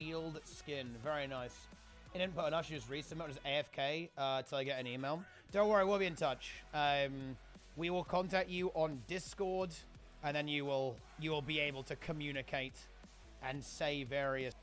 Shield skin. Very nice. He didn't put enough, she just resubmit, just AFK till I get an email. Don't worry, we'll be in touch. We will contact you on Discord, and then you will be able to communicate and say various.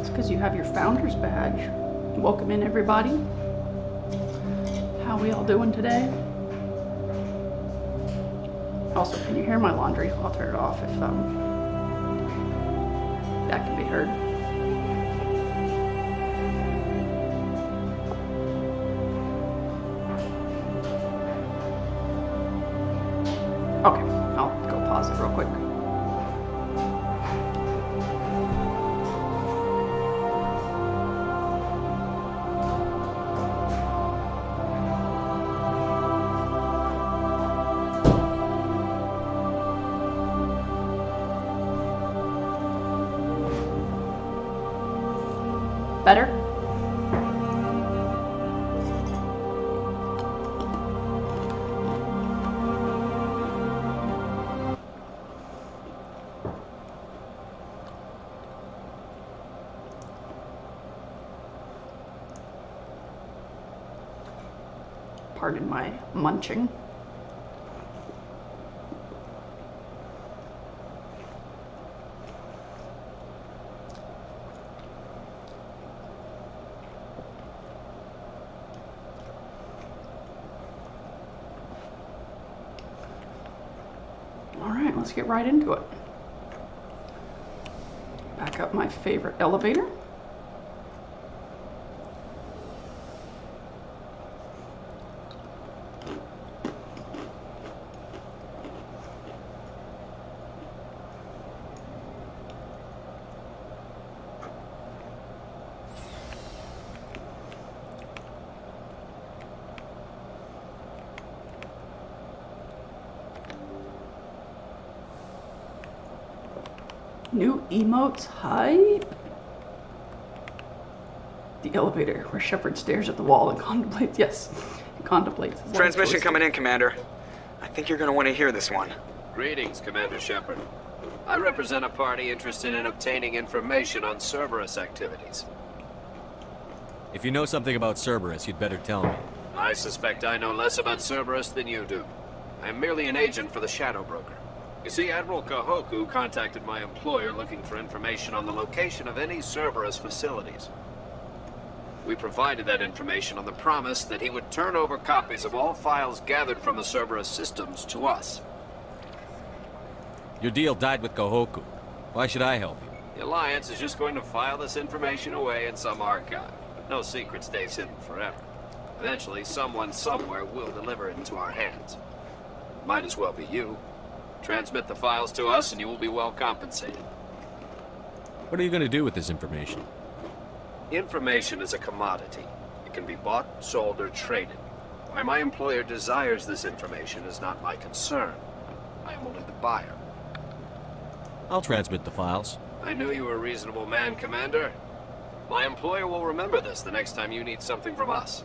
Because you have your founder's badge. Welcome in, everybody. How we all doing today? Also, can you hear my laundry? I'll turn it off if that can be heard. Okay, I'll go pause it real quick. Better? Pardon my munching. Let's get right into it. Back up my favorite elevator. New emotes hype. The elevator, where Shepard stares at the wall and contemplates. Yes, he contemplates his life Transmission choices. coming in, Commander. I think you're gonna want to hear this one. Greetings, Commander Shepard. I represent a party interested in obtaining information on Cerberus activities. If you know something about Cerberus, you'd better tell me. I suspect I know less about Cerberus than you do. I am merely an agent for the Shadow Broker. You see, Admiral Kahoku contacted my employer looking for information on the location of any Cerberus facilities. We provided that information on the promise that he would turn over copies of all files gathered from the Cerberus systems to us. Your deal died with Kahoku. Why should I help you? The Alliance is just going to file this information away in some archive. No secret stays hidden forever. Eventually, someone somewhere will deliver it into our hands. Might as well be you. Transmit the files to us and you will be well compensated. What are you going to do with this information? Information is a commodity. It can be bought, sold, or traded. Why my employer desires this information is not my concern. I am only the buyer. I'll transmit the files. I knew you were a reasonable man, Commander. My employer will remember this the next time you need something from us.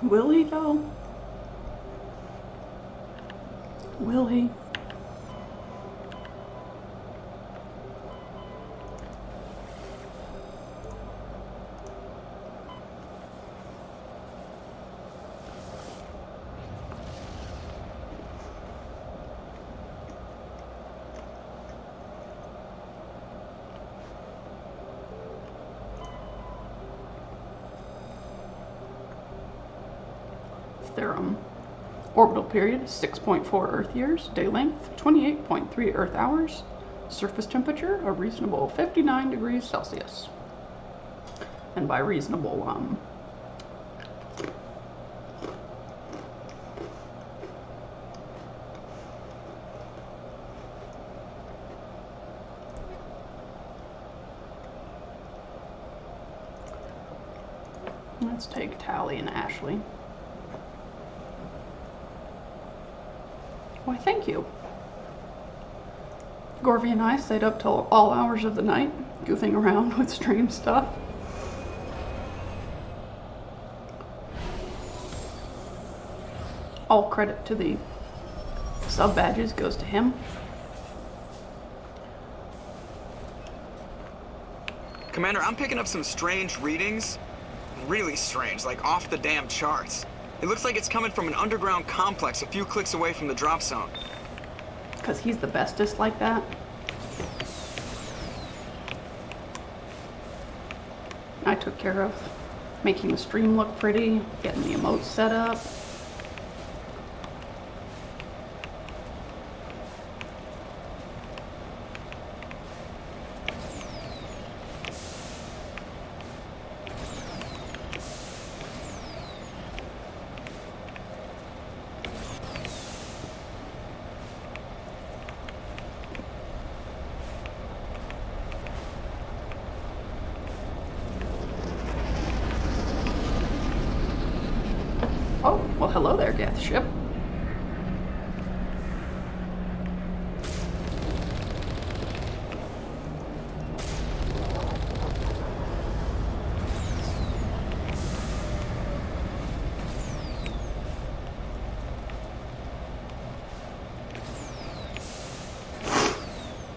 Will he, though? Will he? Theorem. Orbital period 6.4 Earth years. Day length 28.3 Earth hours. Surface temperature a reasonable 59 degrees Celsius. And by reasonable, let's take Tally and Ashley. Why, thank you. Gorvy and I stayed up till all hours of the night, goofing around with stream stuff. All credit to the sub badges goes to him. Commander, I'm picking up some strange readings. Really strange, like off the damn charts. It looks like it's coming from an underground complex a few clicks away from the drop zone. Because he's the bestest like that. I took care of making the stream look pretty, getting the emotes set up. Oh, well, hello there, Death Ship.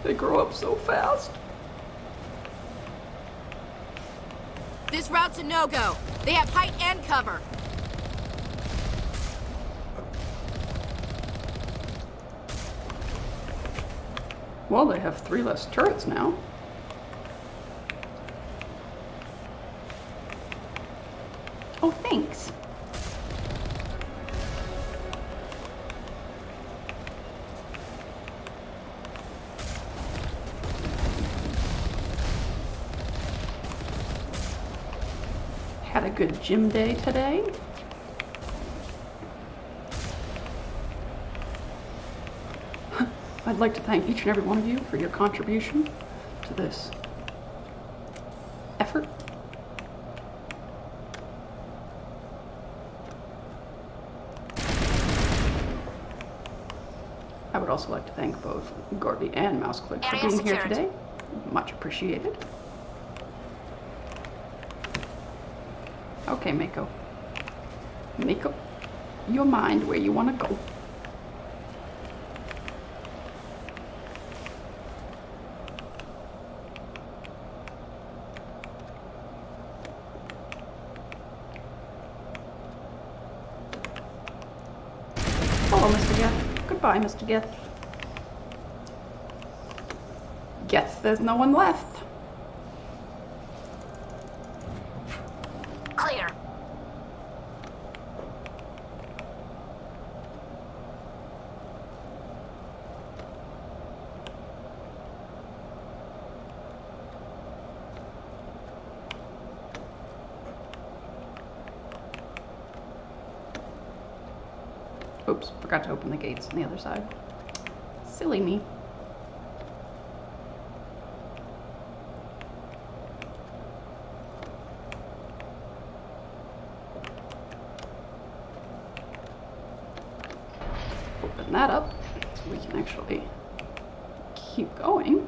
They grow up so fast. This route's a no-go. They have height and cover. Well, they have 3 less turrets now. Oh, thanks. Had a good gym day today. I'd like to thank each and every one of you for your contribution to this effort. I would also like to thank both Gordy and Mouseclick for Area being here secured. today. Much appreciated. Okay, Mako. Make up your mind where you want to go. Hello, Mr. Geth. Goodbye, Mr. Geth. Guess there's no one left. Clear. Oops, forgot to open the gates on the other side. Silly me. Open that up. We can actually keep going.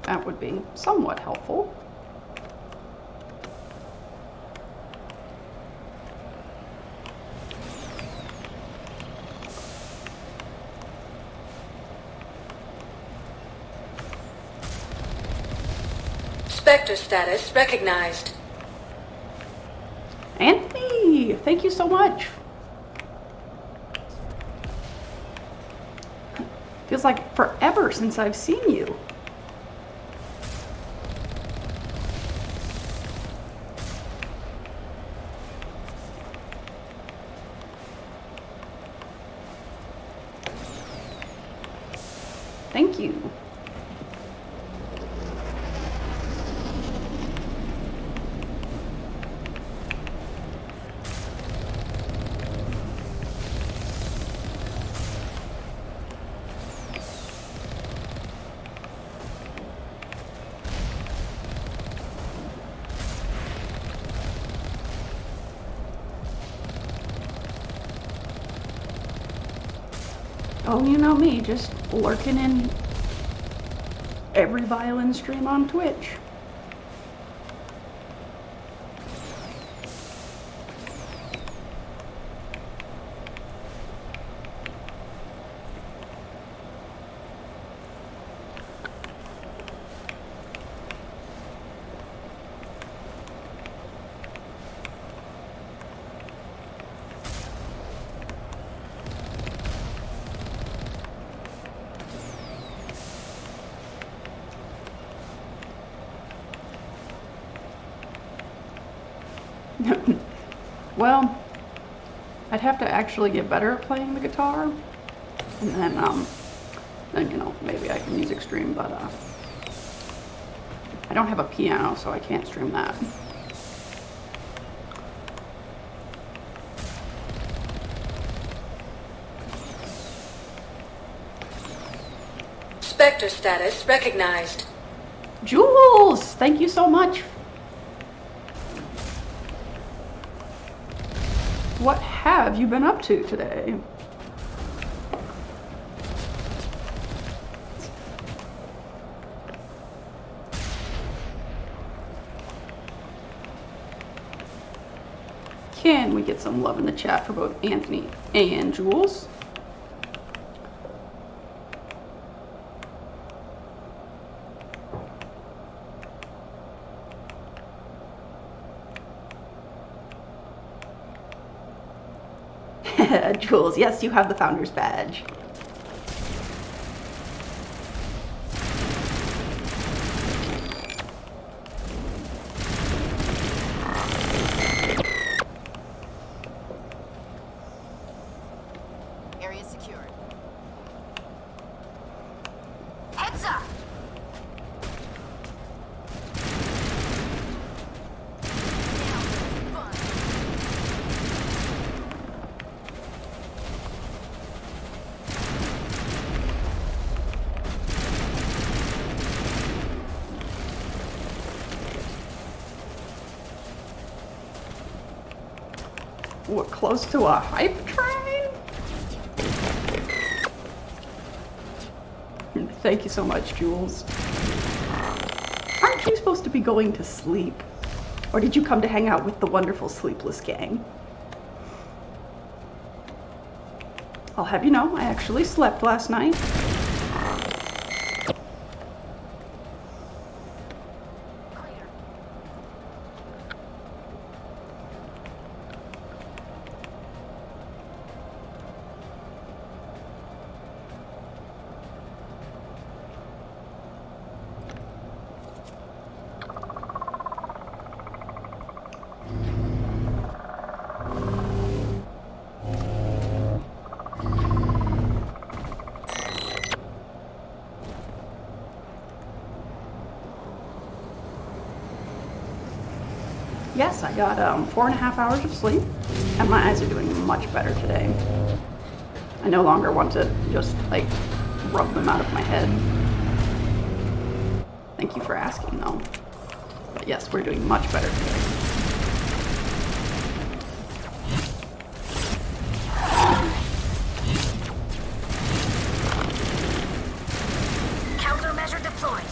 That would be somewhat helpful. Spectre status recognized. Anthony, thank you so much. Feels like forever since I've seen you. Thank you. Oh, you know me, just lurking in every violin stream on Twitch. Well, I'd have to actually get better at playing the guitar, and then you know, maybe I can music stream, but I don't have a piano, so I can't stream that. Spectre status recognized. Jules, thank you so much. What have you been up to today? Can we get some love in the chat for both Anthony and Jules? Jules, yes, you have the Founder's Badge. Area secured. Heads up! What, close to a hype train? Thank you so much, Jules. Aren't you supposed to be going to sleep? Or did you come to hang out with the wonderful Sleepless gang? I'll have you know, I actually slept last night. Yes, I got 4.5 hours of sleep, and my eyes are doing much better today. I no longer want to just, like, rub them out of my head. Thank you for asking, though. But yes, we're doing much better today. Countermeasure deployed.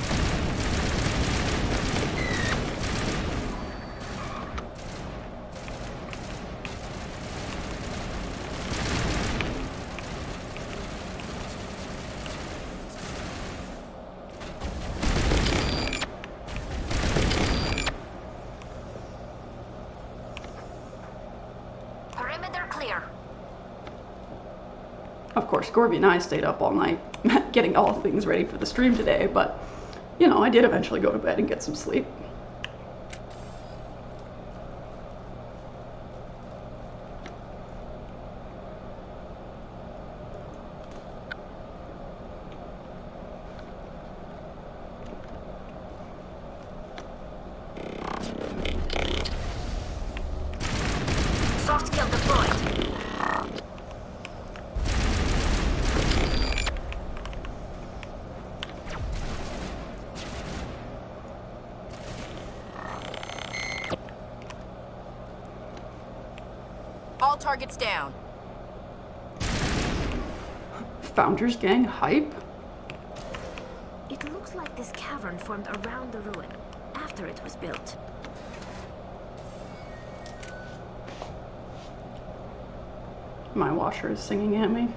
Perimeter clear. Of course, Gorby and I stayed up all night getting all things ready for the stream today, but, you know, I did eventually go to bed and get some sleep. Soft kill deployed. All targets down. Founders Gang hype? It looks like this cavern formed around the ruin, after it was built. My washer is singing at me.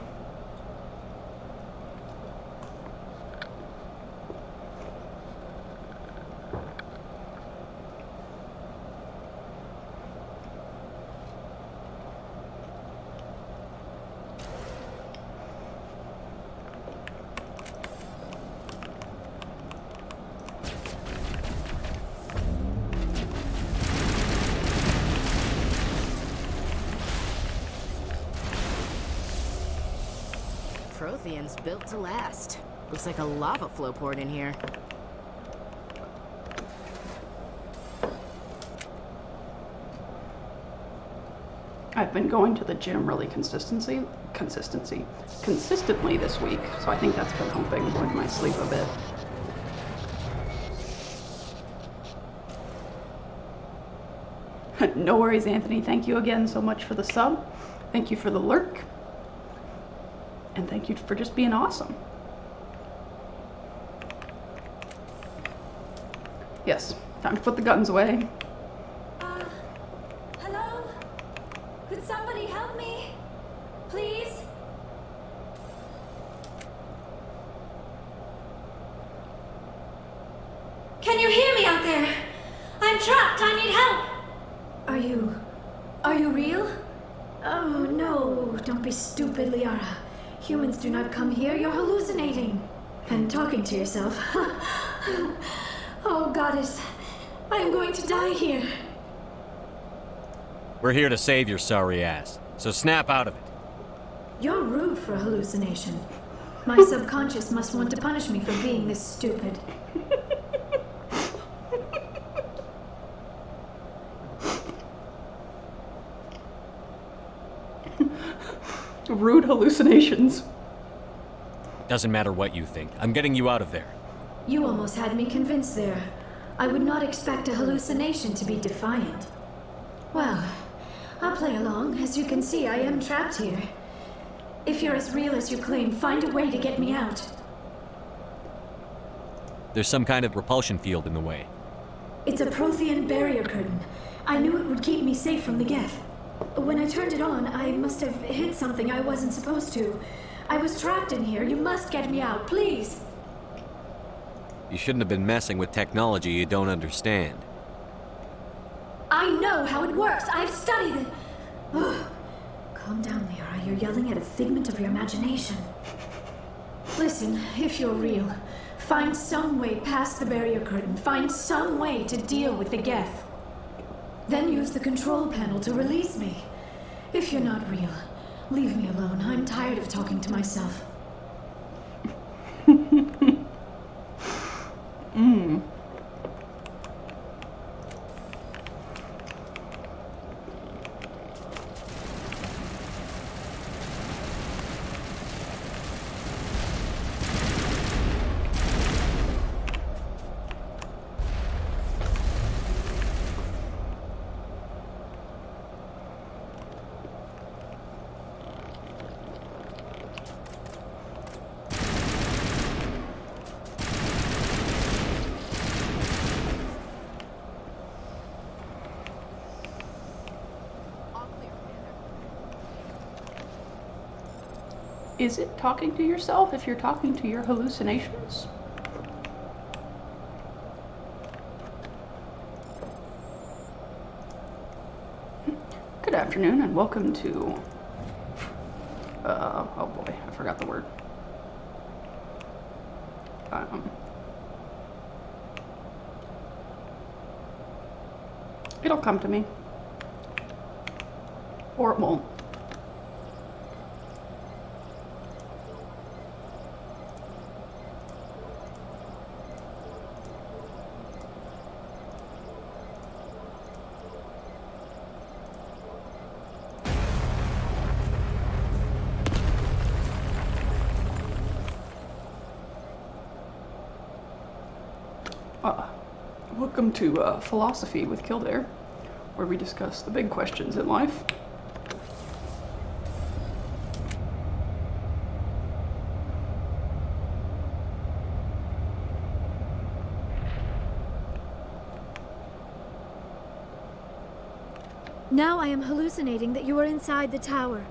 Prothean's built to last. Looks like a lava flow poured in here. I've been going to the gym really consistently this week, so I think that's been helping with my sleep a bit. No worries, Anthony. Thank you again so much for the sub. Thank you for the lurk. And thank you for just being awesome. Yes, time to put the guns away. Hello? Could somebody help me? Please? Can you hear me out there? I'm trapped. I need help. Are you real? Oh, no. Don't be stupid, Liara. Humans do not come here. You're hallucinating. And talking to yourself. Oh, goddess. I am going to die here. We're here to save your sorry ass, so snap out of it. You're rude for a hallucination. My subconscious must want to punish me for being this stupid. Rude hallucinations. Doesn't matter what you think. I'm getting you out of there. You almost had me convinced there. I would not expect a hallucination to be defiant. Well, I'll play along. As you can see, I am trapped here. If you're as real as you claim, find a way to get me out. There's some kind of repulsion field in the way. It's a Prothean barrier curtain. I knew it would keep me safe from the Geth. When I turned it on, I must have hit something I wasn't supposed to. I was trapped in here. You must get me out, please. You shouldn't have been messing with technology you don't understand. I know how it works. I've studied it. Ugh. Calm down, Liara. You're yelling at a figment of your imagination. Listen, if you're real, find some way past the barrier curtain. Find some way to deal with the Geth. Then use the control panel to release me. If you're not real, leave me alone. I'm tired of talking to myself. Is it talking to yourself if you're talking to your hallucinations? Good afternoon and welcome to... oh boy, I forgot the word. It'll come to me. Or it won't. Welcome to Philosophy with Kildare, where we discuss the big questions in life. Now I am hallucinating that you are inside the tower.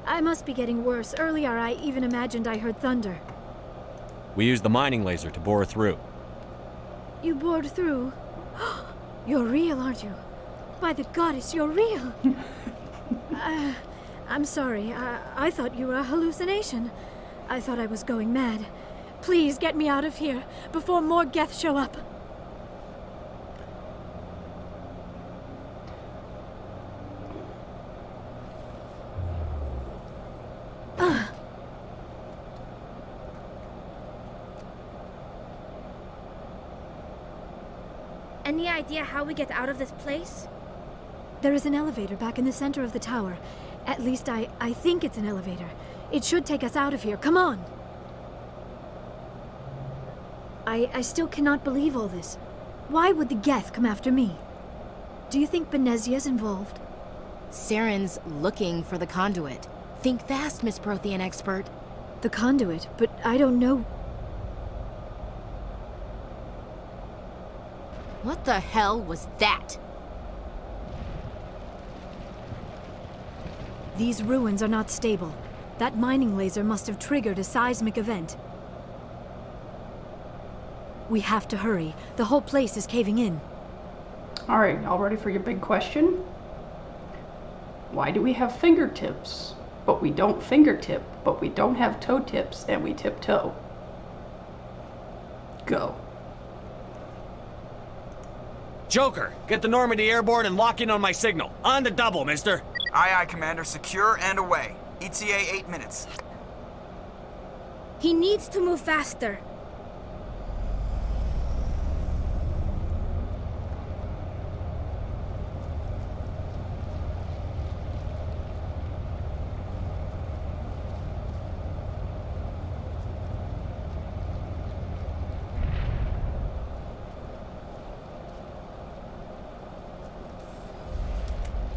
I must be getting worse. Earlier I even imagined I heard thunder. We used the mining laser to bore through. You bored through? You're real, aren't you? By the goddess, you're real! I'm sorry. I thought you were a hallucination. I thought I was going mad. Please get me out of here before more Geth show up. Any idea how we get out of this place? There is an elevator back in the center of the tower. At least I think it's an elevator. It should take us out of here. Come on! I still cannot believe all this. Why would the Geth come after me? Do you think Benezia's involved? Saren's looking for the conduit. Think fast, Miss Prothean expert. The conduit? But I don't know... What the hell was that? These ruins are not stable. That mining laser must have triggered a seismic event. We have to hurry. The whole place is caving in. Alright, all ready for your big question? Why do we have fingertips, but we don't fingertip, but we don't have toe tips, and we tiptoe? Go. Joker, get the Normandy airborne and lock in on my signal. On the double, mister. Aye, aye, Commander. Secure and away. ETA 8 minutes. He needs to move faster.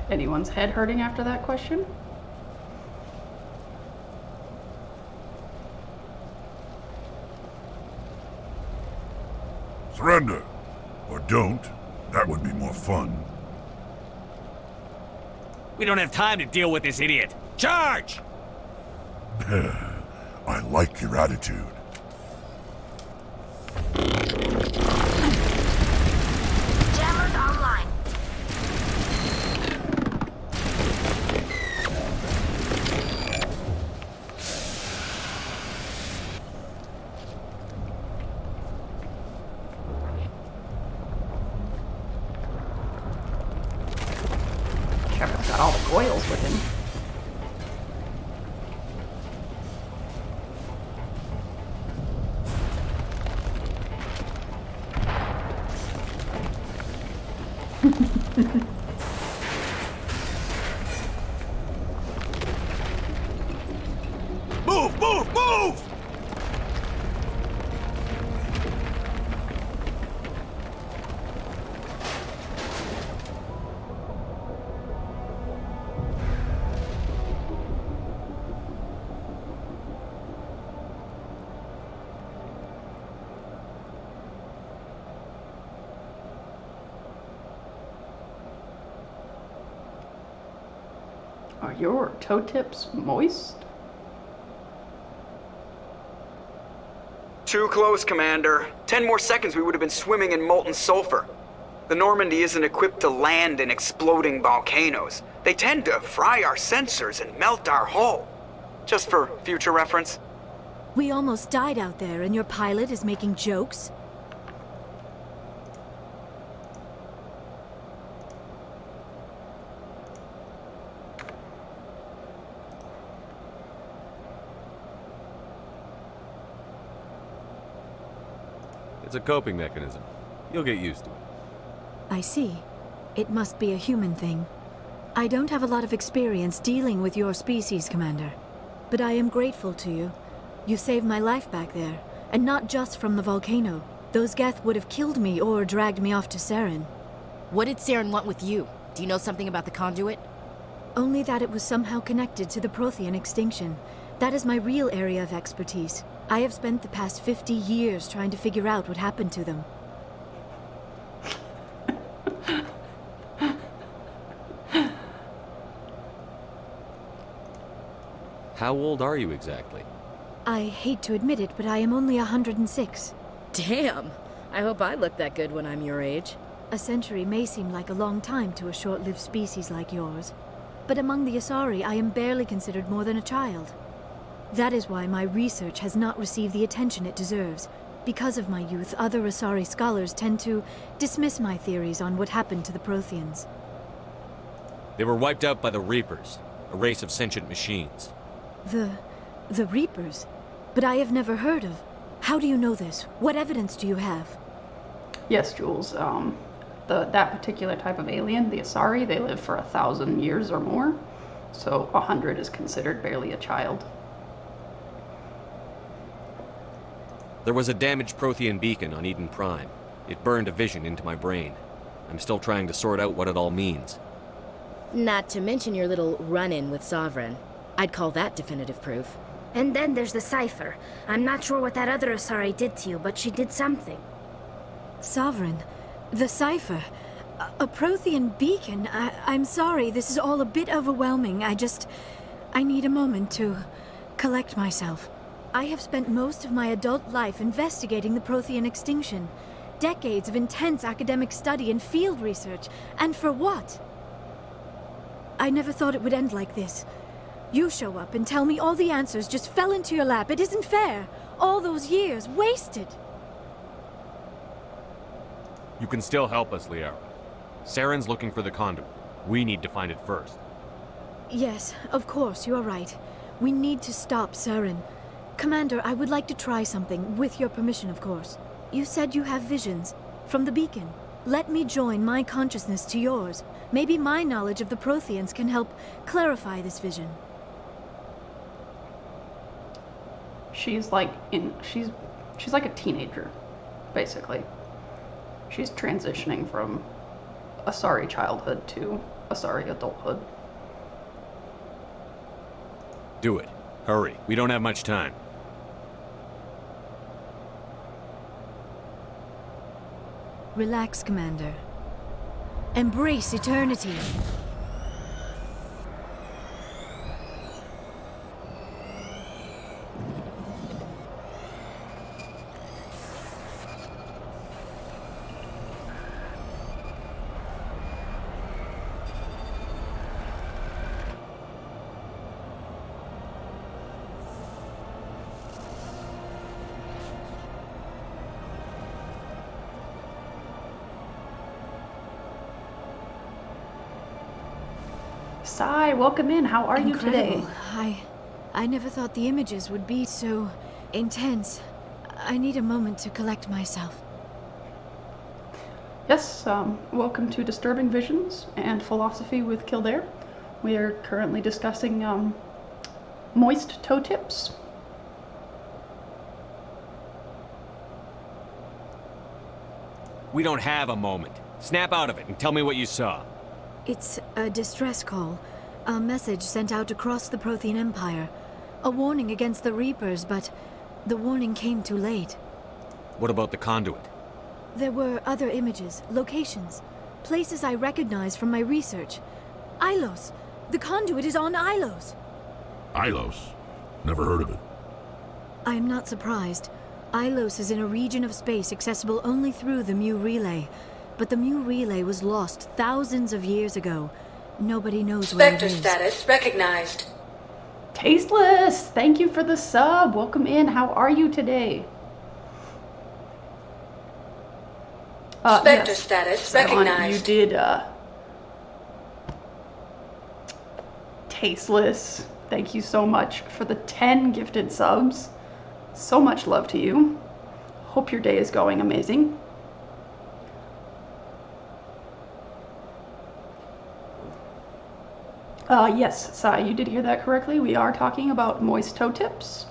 Anyone's head hurting after that question? Surrender. Or don't. That would be more fun. We don't have time to deal with this idiot. Charge! I like your attitude. Jammers online. Shepard's got all the coils with him. Move, move, move! Are your toe tips moist? Too close, Commander. 10 more seconds we would have been swimming in molten sulfur. The Normandy isn't equipped to land in exploding volcanoes. They tend to fry our sensors and melt our hull. Just for future reference. We almost died out there, and your pilot is making jokes? It's a coping mechanism. You'll get used to it. I see. It must be a human thing. I don't have a lot of experience dealing with your species, Commander. But I am grateful to you. You saved my life back there, and not just from the volcano. Those Geth would have killed me or dragged me off to Saren. What did Saren want with you? Do you know something about the conduit? Only that it was somehow connected to the Prothean extinction. That is my real area of expertise. I have spent the past 50 years trying to figure out what happened to them. How old are you exactly? I hate to admit it, but I am only 106. Damn! I hope I look that good when I'm your age. A century may seem like a long time to a short-lived species like yours. But among the Asari, I am barely considered more than a child. That is why my research has not received the attention it deserves. Because of my youth, other Asari scholars tend to dismiss my theories on what happened to the Protheans. They were wiped out by the Reapers, a race of sentient machines. The Reapers? But I have never heard of. How do you know this? What evidence do you have? Yes, Jules. That particular type of alien, the Asari, they live for 1,000 years or more. So 100 is considered barely a child. There was a damaged Prothean beacon on Eden Prime. It burned a vision into my brain. I'm still trying to sort out what it all means. Not to mention your little run-in with Sovereign. I'd call that definitive proof. And then there's the cipher. I'm not sure what that other Asari did to you, but she did something. Sovereign? The cipher? A Prothean beacon? I'm sorry, this is all a bit overwhelming. I need a moment to collect myself. I have spent most of my adult life investigating the Prothean extinction. Decades of intense academic study and field research. And for what? I never thought it would end like this. You show up and tell me all the answers just fell into your lap. It isn't fair. All those years wasted. You can still help us, Liara. Saren's looking for the conduit. We need to find it first. Yes, of course, you are right. We need to stop Saren. Commander, I would like to try something, with your permission, of course. You said you have visions from the beacon. Let me join my consciousness to yours. Maybe my knowledge of the Protheans can help clarify this vision. She's like a teenager, basically. She's transitioning from Asari childhood to Asari adulthood. Do it. Hurry. We don't have much time. Relax, Commander. Embrace eternity. Sai, welcome in. How are you today? I never thought the images would be so intense. I need a moment to collect myself. Yes, welcome to Disturbing Visions and Philosophy with Kildare. We are currently discussing moist toe tips. We don't have a moment. Snap out of it and tell me what you saw. It's a distress call. A message sent out across the Prothean Empire. A warning against the Reapers, but the warning came too late. What about the conduit? There were other images, locations, places I recognized from my research. Ilos! The conduit is on Ilos! Ilos? Never heard of it. I am not surprised. Ilos is in a region of space accessible only through the Mu Relay. But the Mu Relay was lost thousands of years ago. Nobody knows where it Spectre is. status recognized. Tasteless, thank you for the sub. Welcome in. How are you today? Spectre Yes. status That one, recognized. you did, Tasteless, thank you so much for the 10 gifted subs. So much love to you. Hope your day is going amazing. Yes, Sai, you did hear that correctly. We are talking about moist toe tips.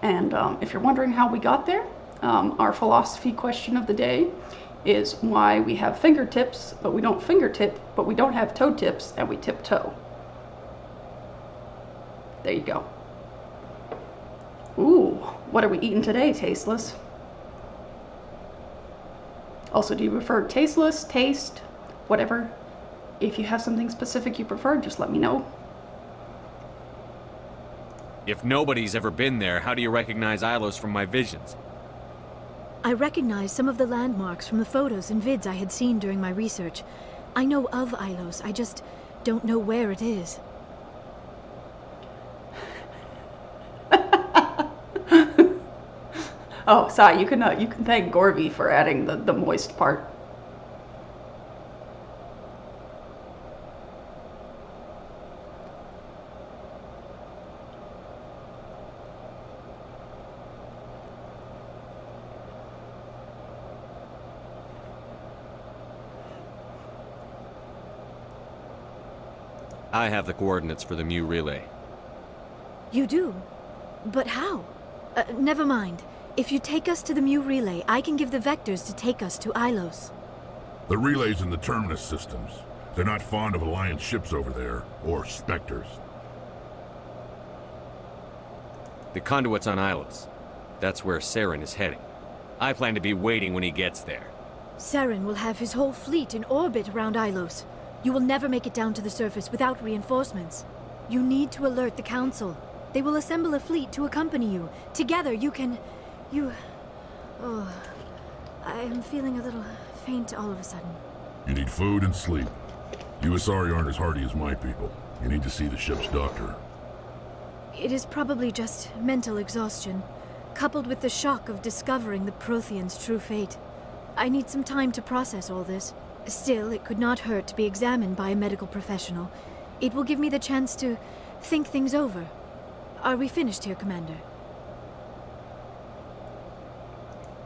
And if you're wondering how we got there, our philosophy question of the day is why we have fingertips, but we don't fingertip, but we don't have toe tips, and we tiptoe. There you go. Ooh, what are we eating today, Tasteless? Also, do you prefer tasteless, taste, whatever? If you have something specific you prefer, just let me know. If nobody's ever been there, how do you recognize Ilos from my visions? I recognize some of the landmarks from the photos and vids I had seen during my research. I know of Ilos, I just don't know where it is. Oh, Sai, you can thank Gorby for adding the moist part. I have the coordinates for the Mu Relay. You do? But how? Never mind. If you take us to the Mu Relay, I can give the vectors to take us to Ilos. The relays in the terminus systems. They're not fond of Alliance ships over there, or Spectres. The conduit's on Ilos. That's where Saren is heading. I plan to be waiting when he gets there. Saren will have his whole fleet in orbit around Ilos. You will never make it down to the surface without reinforcements. You need to alert the Council. They will assemble a fleet to accompany you. Together you can... Oh, I am feeling a little faint all of a sudden. You need food and sleep. USR aren't as hardy as my people. You need to see the ship's doctor. It is probably just mental exhaustion, coupled with the shock of discovering the Protheans' true fate. I need some time to process all this. Still, it could not hurt to be examined by a medical professional. It will give me the chance to think things over. Are we finished here, Commander?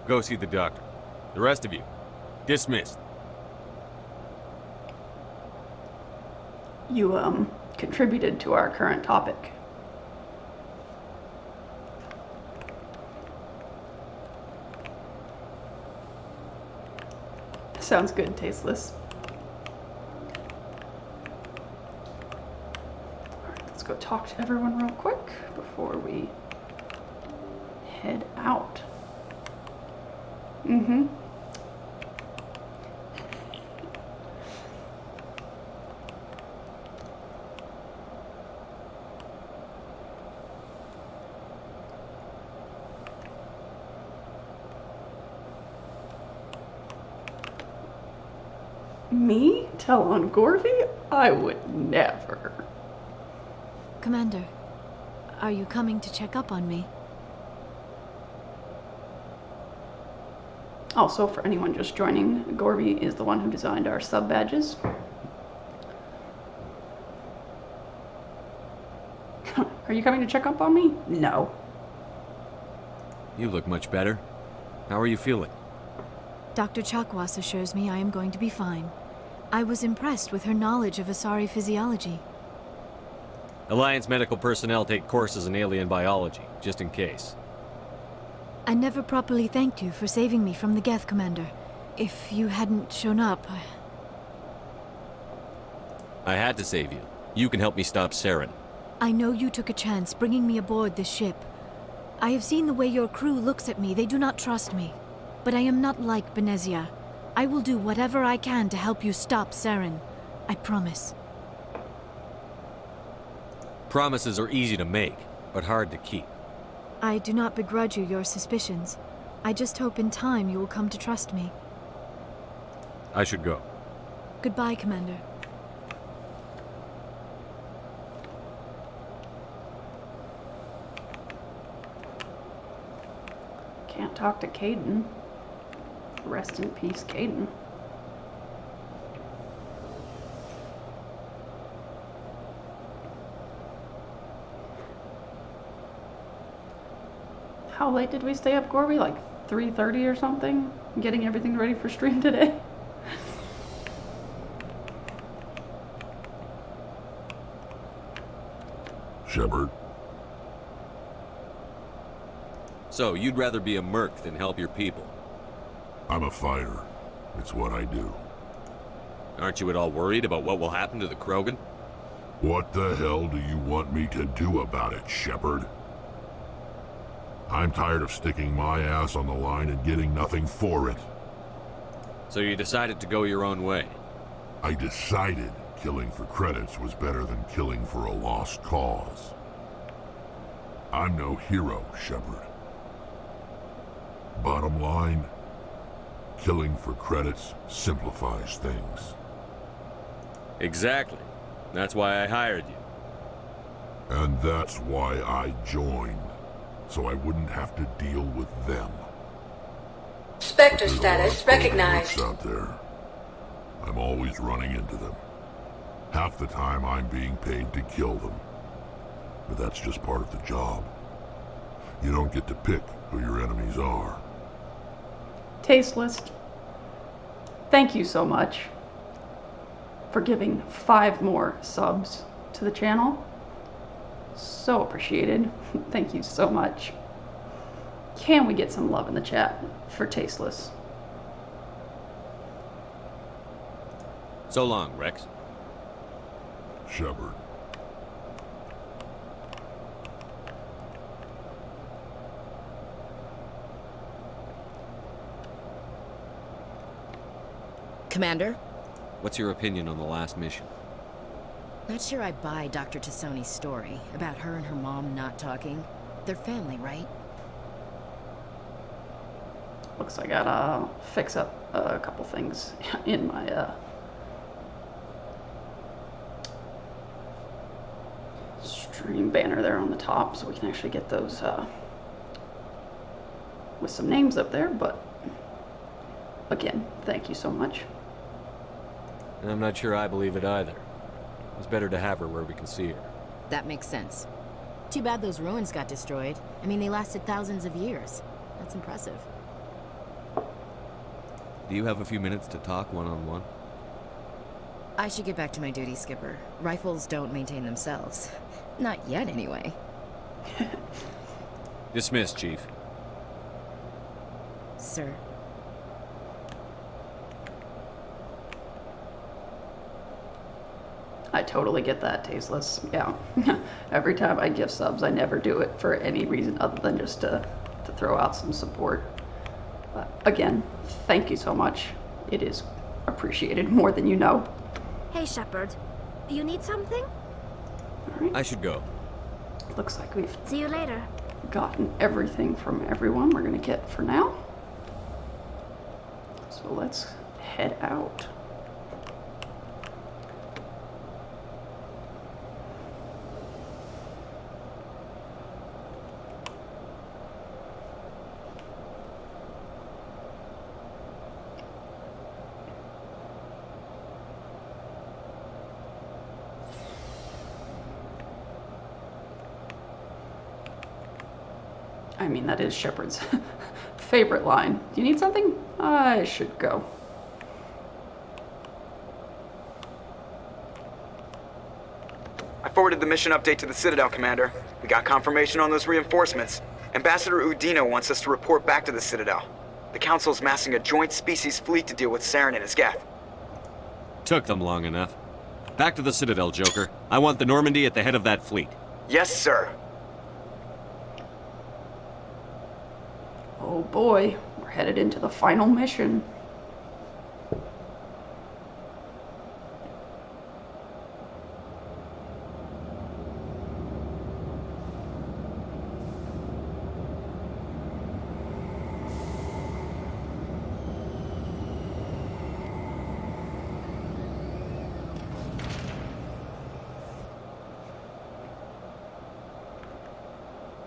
Go see the doctor. The rest of you, dismissed. You, contributed to our current topic. Sounds good, Tasteless. Alright, let's go talk to everyone real quick before we head out. Mm-hmm. Me tell on Gorvy? I would never. Commander, are you coming to check up on me? Also, for anyone just joining, Gorvy is the one who designed our sub badges. Are you coming to check up on me? No. You look much better. How are you feeling? Dr. Chakwas assures me I am going to be fine. I was impressed with her knowledge of Asari physiology. Alliance medical personnel take courses in alien biology, just in case. I never properly thanked you for saving me from the Geth, Commander. If you hadn't shown up, I had to save you. You can help me stop Saren. I know you took a chance bringing me aboard this ship. I have seen the way your crew looks at me. They do not trust me. But I am not like Benezia. I will do whatever I can to help you stop Saren. I promise. Promises are easy to make, but hard to keep. I do not begrudge you your suspicions. I just hope in time you will come to trust me. I should go. Goodbye, Commander. Can't talk to Caden. Rest in peace, Caden. How late did we stay up, Gorby? Like 3:30 or something? Getting everything ready for stream today? Shepard. So, you'd rather be a merc than help your people? I'm a fighter. It's what I do. Aren't you at all worried about what will happen to the Krogan? What the hell do you want me to do about it, Shepard? I'm tired of sticking my ass on the line and getting nothing for it. So you decided to go your own way? I decided killing for credits was better than killing for a lost cause. I'm no hero, Shepard. Bottom line, killing for credits simplifies things. Exactly. That's why I hired you. And that's why I joined, so I wouldn't have to deal with them. Spectre status recognized. Out there. I'm always running into them. Half the time I'm being paid to kill them. But that's just part of the job. You don't get to pick who your enemies are. Tasteless. Thank you so much for giving 5 more subs to the channel. So appreciated. Thank you so much. Can we get some love in the chat for Tasteless? So long, Rex. Shepard. Commander? What's your opinion on the last mission? Not sure I buy Dr. Tassoni's story about her and her mom not talking. They're family, right? Looks like I gotta fix up a couple things in my stream banner there on the top, so we can actually get those with some names up there. But again, thank you so much. And I'm not sure I believe it either. It's better to have her where we can see her. That makes sense. Too bad those ruins got destroyed. I mean, they lasted thousands of years. That's impressive. Do you have a few minutes to talk one-on-one? I should get back to my duty, Skipper. Rifles don't maintain themselves. Not yet, anyway. Dismissed, Chief. Sir. I totally get that, Tasteless. Yeah. Every time I give subs, I never do it for any reason other than just to to throw out some support. Again, thank you so much. It is appreciated more than you know. Hey, Shepard. Do you need something? All right. I should go. Looks like we've See you later. gotten everything from everyone we're going to get for now. So let's head out. I mean, that is Shepard's favorite line. Do you need something? I should go. I forwarded the mission update to the Citadel, Commander. We got confirmation on those reinforcements. Ambassador Udina wants us to report back to the Citadel. The Council's massing a joint species fleet to deal with Saren and his Geth. Took them long enough. Back to the Citadel, Joker. I want the Normandy at the head of that fleet. Yes, sir. Oh boy, we're headed into the final mission.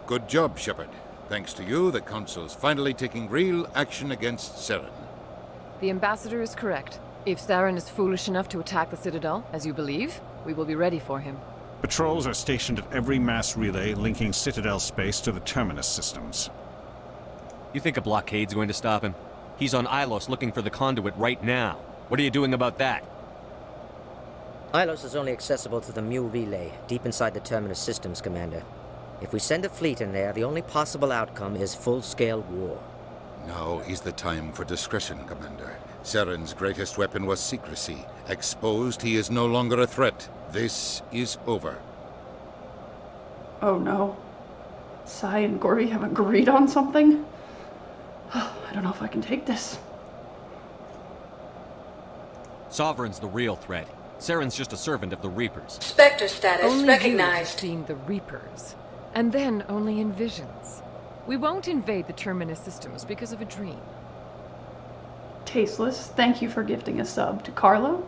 Good job, Shepard. Thanks to you, the Council's finally taking real action against Saren. The Ambassador is correct. If Saren is foolish enough to attack the Citadel, as you believe, we will be ready for him. Patrols are stationed at every mass relay linking Citadel space to the Terminus systems. You think a blockade's going to stop him? He's on Ilos looking for the conduit right now. What are you doing about that? Ilos is only accessible to the MELE relay, deep inside the Terminus systems, Commander. If we send a fleet in there, the only possible outcome is full-scale war. Now is the time for discretion, Commander. Saren's greatest weapon was secrecy. Exposed, he is no longer a threat. This is over. Oh no. Sai and Gordy have agreed on something? I don't know if I can take this. Sovereign's the real threat. Saren's just a servant of the Reapers. Spectre status Only recognized. you have seen the Reapers. And then only in visions. We won't invade the Terminus systems because of a dream. Tasteless, thank you for gifting a sub to Carlo.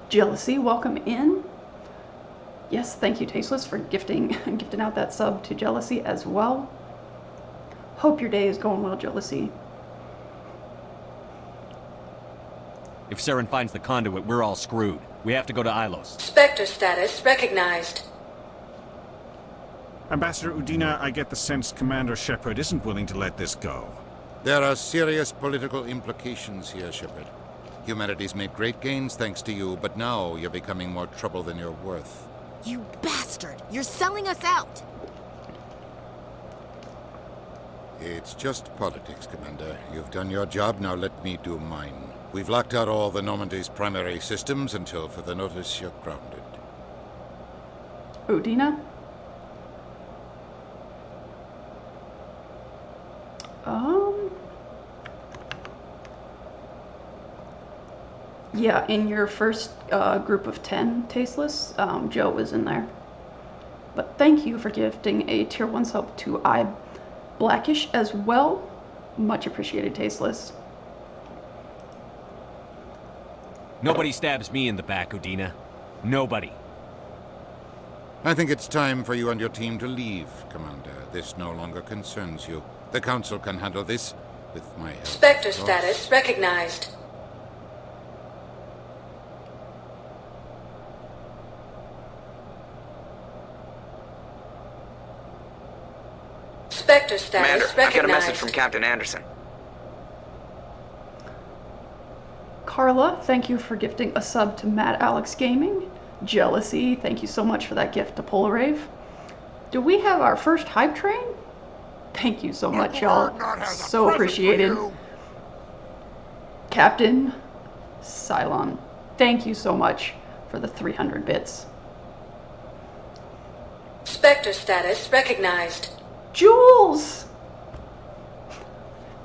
Jealousy, welcome in. Yes, thank you, Tasteless, for gifting out that sub to Jealousy as well. Hope your day is going well, Jealousy. If Saren finds the conduit, we're all screwed. We have to go to Ilos. Spectre status recognized. Ambassador Udina, I get the sense Commander Shepard isn't willing to let this go. There are serious political implications here, Shepard. Humanity's made great gains thanks to you, but now you're becoming more trouble than you're worth. You bastard! You're selling us out! It's just politics, Commander. You've done your job, now let me do mine. We've locked out all the Normandy's primary systems until further notice you're grounded. Udina? Yeah, in your first group of 10, Tasteless, Joe was in there. But thank you for gifting a tier 1 sub to Blackish as well. Much appreciated, Tasteless. Nobody stabs me in the back, Udina. Nobody. I think it's time for you and your team to leave, Commander. This no longer concerns you. The Council can handle this with my help. Spectre status recognized. Spectre status Commander, recognized. I got a message from Captain Anderson. Carla, thank you for gifting a sub to Mad Alex Gaming. Jealousy, thank you so much for that gift to Polarave. Do we have our first hype train? Thank you so much, y'all. So appreciated. Captain Cylon, thank you so much for the 300 bits. Spectre status recognized. Jules!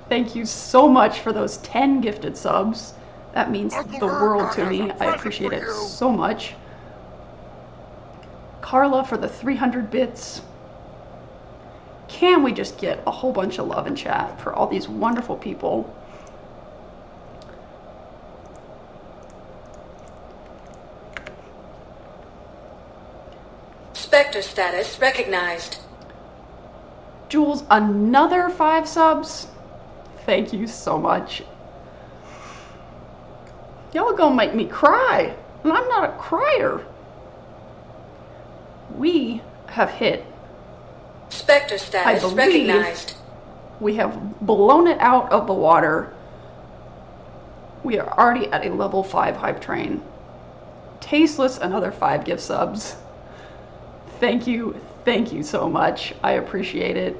Thank you so much for those 10 gifted subs. That means the world to me. I appreciate it so much. Carla for the 300 bits. Can we just get a whole bunch of love in chat for all these wonderful people? Spectre status recognized. Jules, another 5 subs. Thank you so much. Y'all are gonna make me cry, and I'm not a crier. We have hit, Spectre status I believe, recognized. we have blown it out of the water. We are already at a level 5 hype train. Tasteless, another 5 gift subs. Thank you so much. I appreciate it.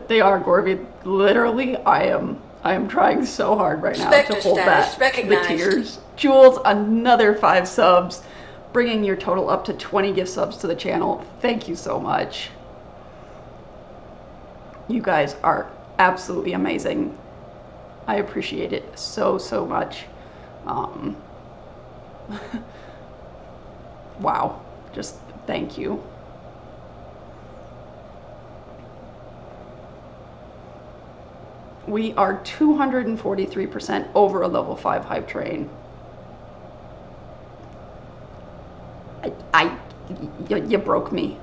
They are, Gorby. Literally, I am trying so hard right now Spectre to hold status back recognized. the tears. Jules, another 5 subs, bringing your total up to 20 gift subs to the channel. Thank you so much. You guys are absolutely amazing. I appreciate it so much. Wow, just thank you. We are 243% over a level 5 hype train. You broke me.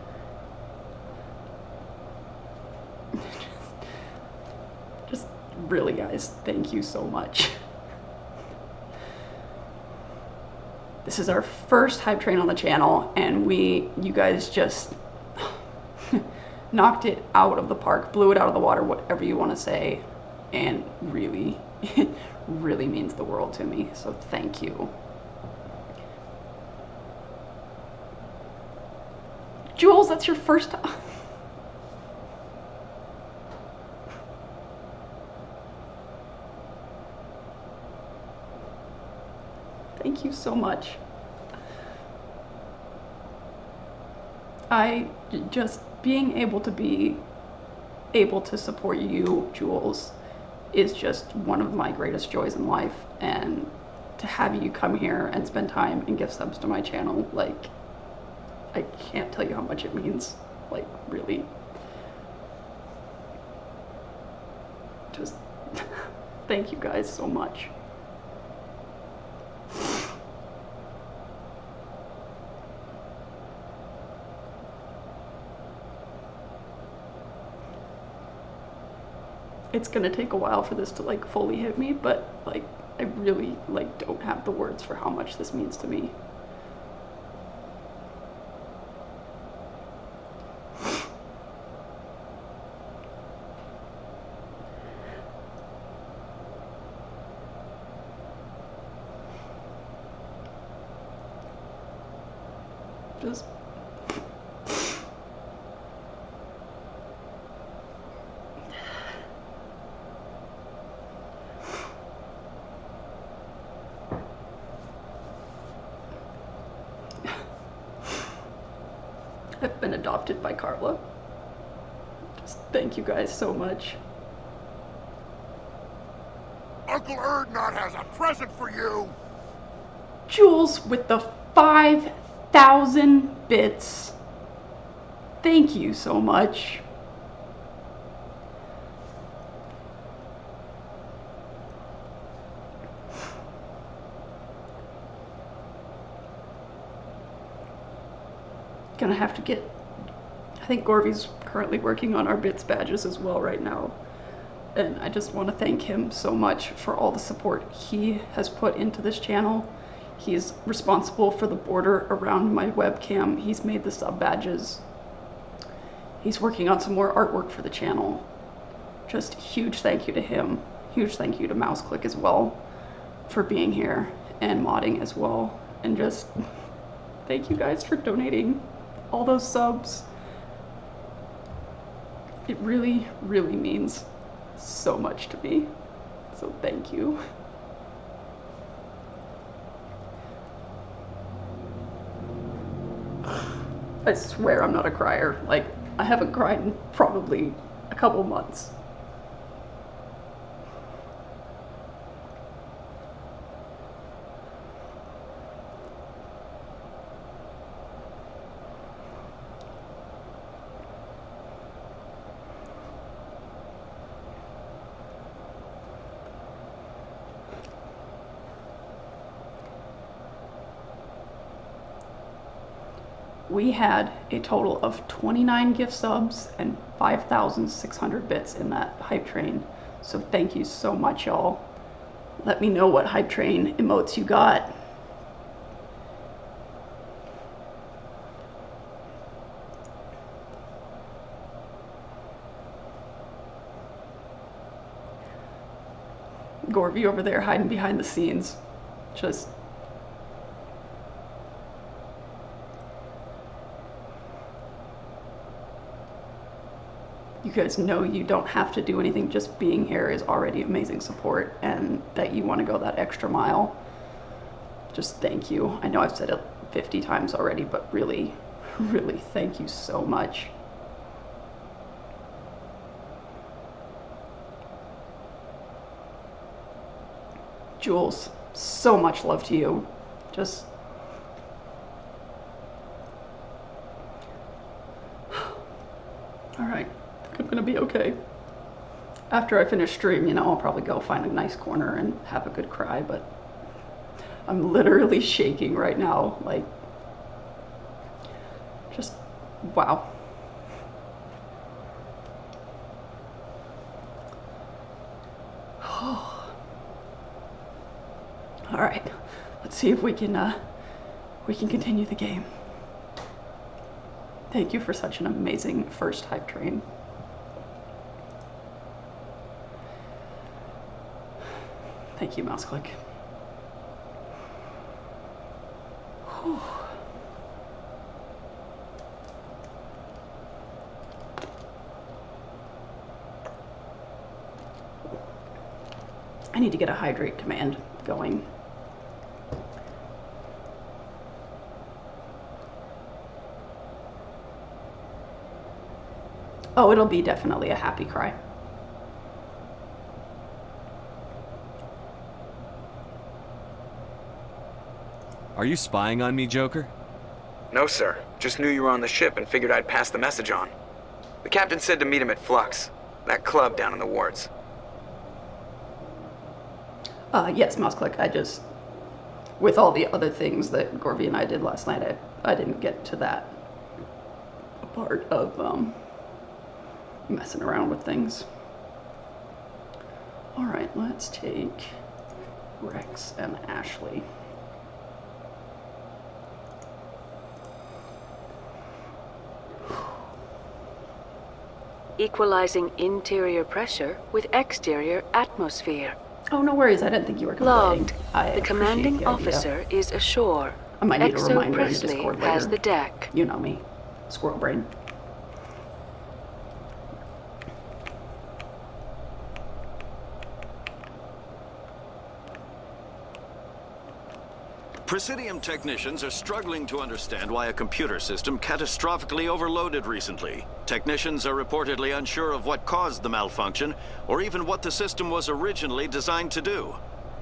Just really, guys, thank you so much. This is our first hype train on the channel, and you guys just knocked it out of the park, blew it out of the water, whatever you want to say, and really, it really means the world to me, so thank you. Jules, that's your first time. Thank you so much. Just being able to support you, Jules, is just one of my greatest joys in life, and to have you come here and spend time and give subs to my channel, like, I can't tell you how much it means, like, really. Just thank you guys so much. It's gonna take a while for this to like fully hit me, but like I really like don't have the words for how much this means to me. Just I've been adopted by Carla. Just thank you guys so much. Uncle Erdnot has a present for you! Jules with the 5,000 bits. Thank you so much. Gonna have to get, I think Gorvy's currently working on our bits badges as well right now, and I just want to thank him so much for all the support he has put into this channel. He's responsible for the border around my webcam. He's made the sub badges. He's working on some more artwork for the channel. Just huge thank you to him. Huge thank you to MouseClick as well for being here and modding as well, and just thank you guys for donating all those subs. It really, really means so much to me. So thank you. I swear I'm not a crier. Like, I haven't cried in probably a couple months. We had a total of 29 gift subs and 5,600 bits in that hype train. So thank you so much, y'all. Let me know what hype train emotes you got. Gorby over there hiding behind the scenes. Just... you guys know you don't have to do anything. Just being here is already amazing support, and that you want to go that extra mile. Just thank you. I know I've said it 50 times already, but really, really thank you so much. Jules, so much love to you. Just... alright. I'm gonna be okay. After I finish stream, you know, I'll probably go find a nice corner and have a good cry, but I'm literally shaking right now. Like, just, wow. Alright, let's see if we can continue the game. Thank you for such an amazing first hype train. Thank you, mouse click. Whew. I need to get a hydrate command going. Oh, it'll be definitely a happy cry. Are you spying on me, Joker? No, sir. Just knew you were on the ship and figured I'd pass the message on. The captain said to meet him at Flux, that club down in the wards. Yes, mouse click. I just, with all the other things that Gorby and I did last night, I didn't get to that part of messing around with things. All right, let's take Rex and Ashley. Equalizing interior pressure with exterior atmosphere. Oh, no worries. I didn't think you were complaining. Logged. The commanding officer is ashore. I might need a Exo reminder in Presley Discord later. has the deck. You know me. Squirrel brain. Presidium technicians are struggling to understand why a computer system catastrophically overloaded recently. Technicians are reportedly unsure of what caused the malfunction, or even what the system was originally designed to do.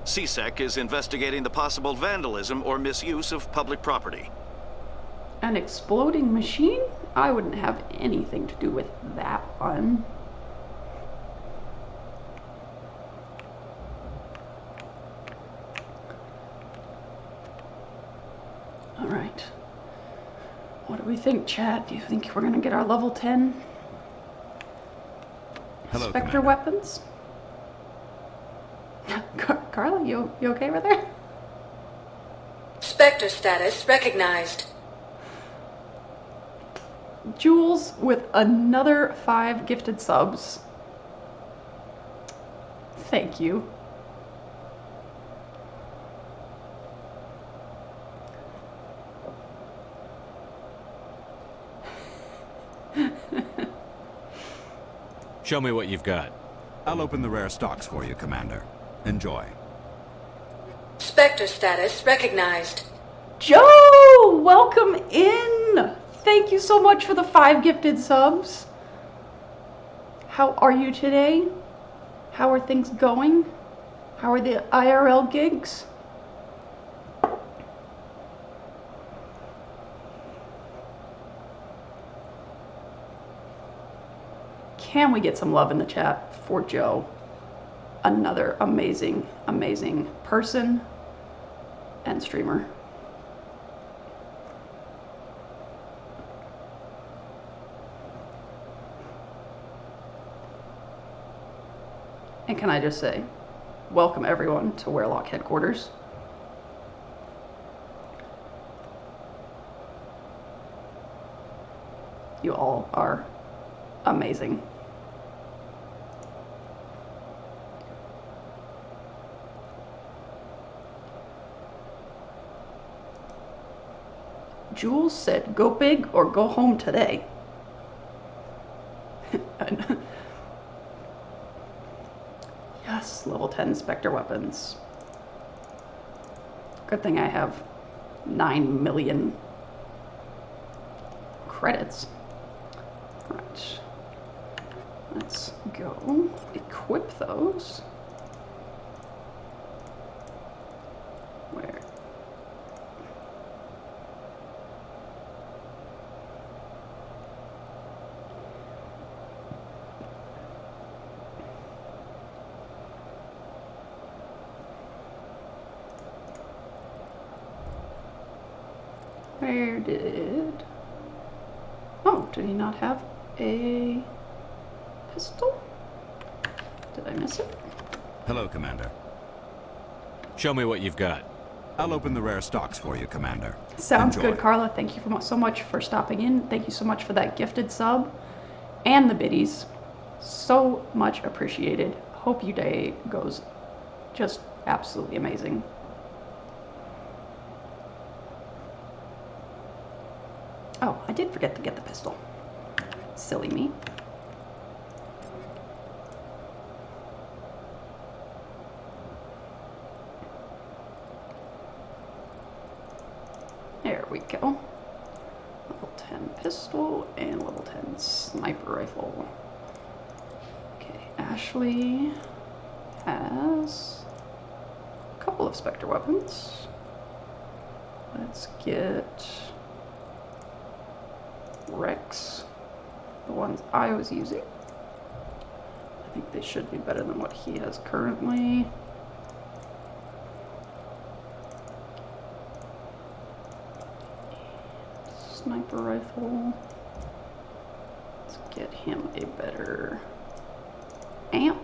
CSEC is investigating the possible vandalism or misuse of public property. An exploding machine? I wouldn't have anything to do with that one. All right. What do we think, chat? Do you think we're gonna get our level 10? Hello, Spectre weapons? Carla, you okay over there? Spectre status recognized. Jules with another 5 gifted subs. Thank you. Show me what you've got. I'll open the rare stocks for you, Commander. Enjoy. Spectre status recognized. Joe, welcome in. Thank you so much for the 5 gifted subs. How are you today? How are things going? How are the IRL gigs? Can we get some love in the chat for Joe? Another amazing, amazing person and streamer. And can I just say, welcome everyone to Werelock headquarters. You all are amazing. Jules said, go big or go home today. Yes, level 10 Spectre weapons. Good thing I have 9 million credits. Right. Let's go equip those. Where? Where did... Oh, did he not have a pistol? Did I miss it? Hello, Commander. Show me what you've got. I'll open the rare stocks for you, Commander. Sounds Enjoy. good, Carla. Thank you so much for stopping in. Thank you so much for that gifted sub and the biddies. So much appreciated. Hope your day goes just absolutely amazing. Oh, I did forget to get the pistol. Silly me. There we go. Level 10 pistol and level 10 sniper rifle. Okay, Ashley has a couple of Spectre weapons. Let's get Rex, the ones I was using. I think they should be better than what he has currently. Sniper rifle. Let's get him a better amp.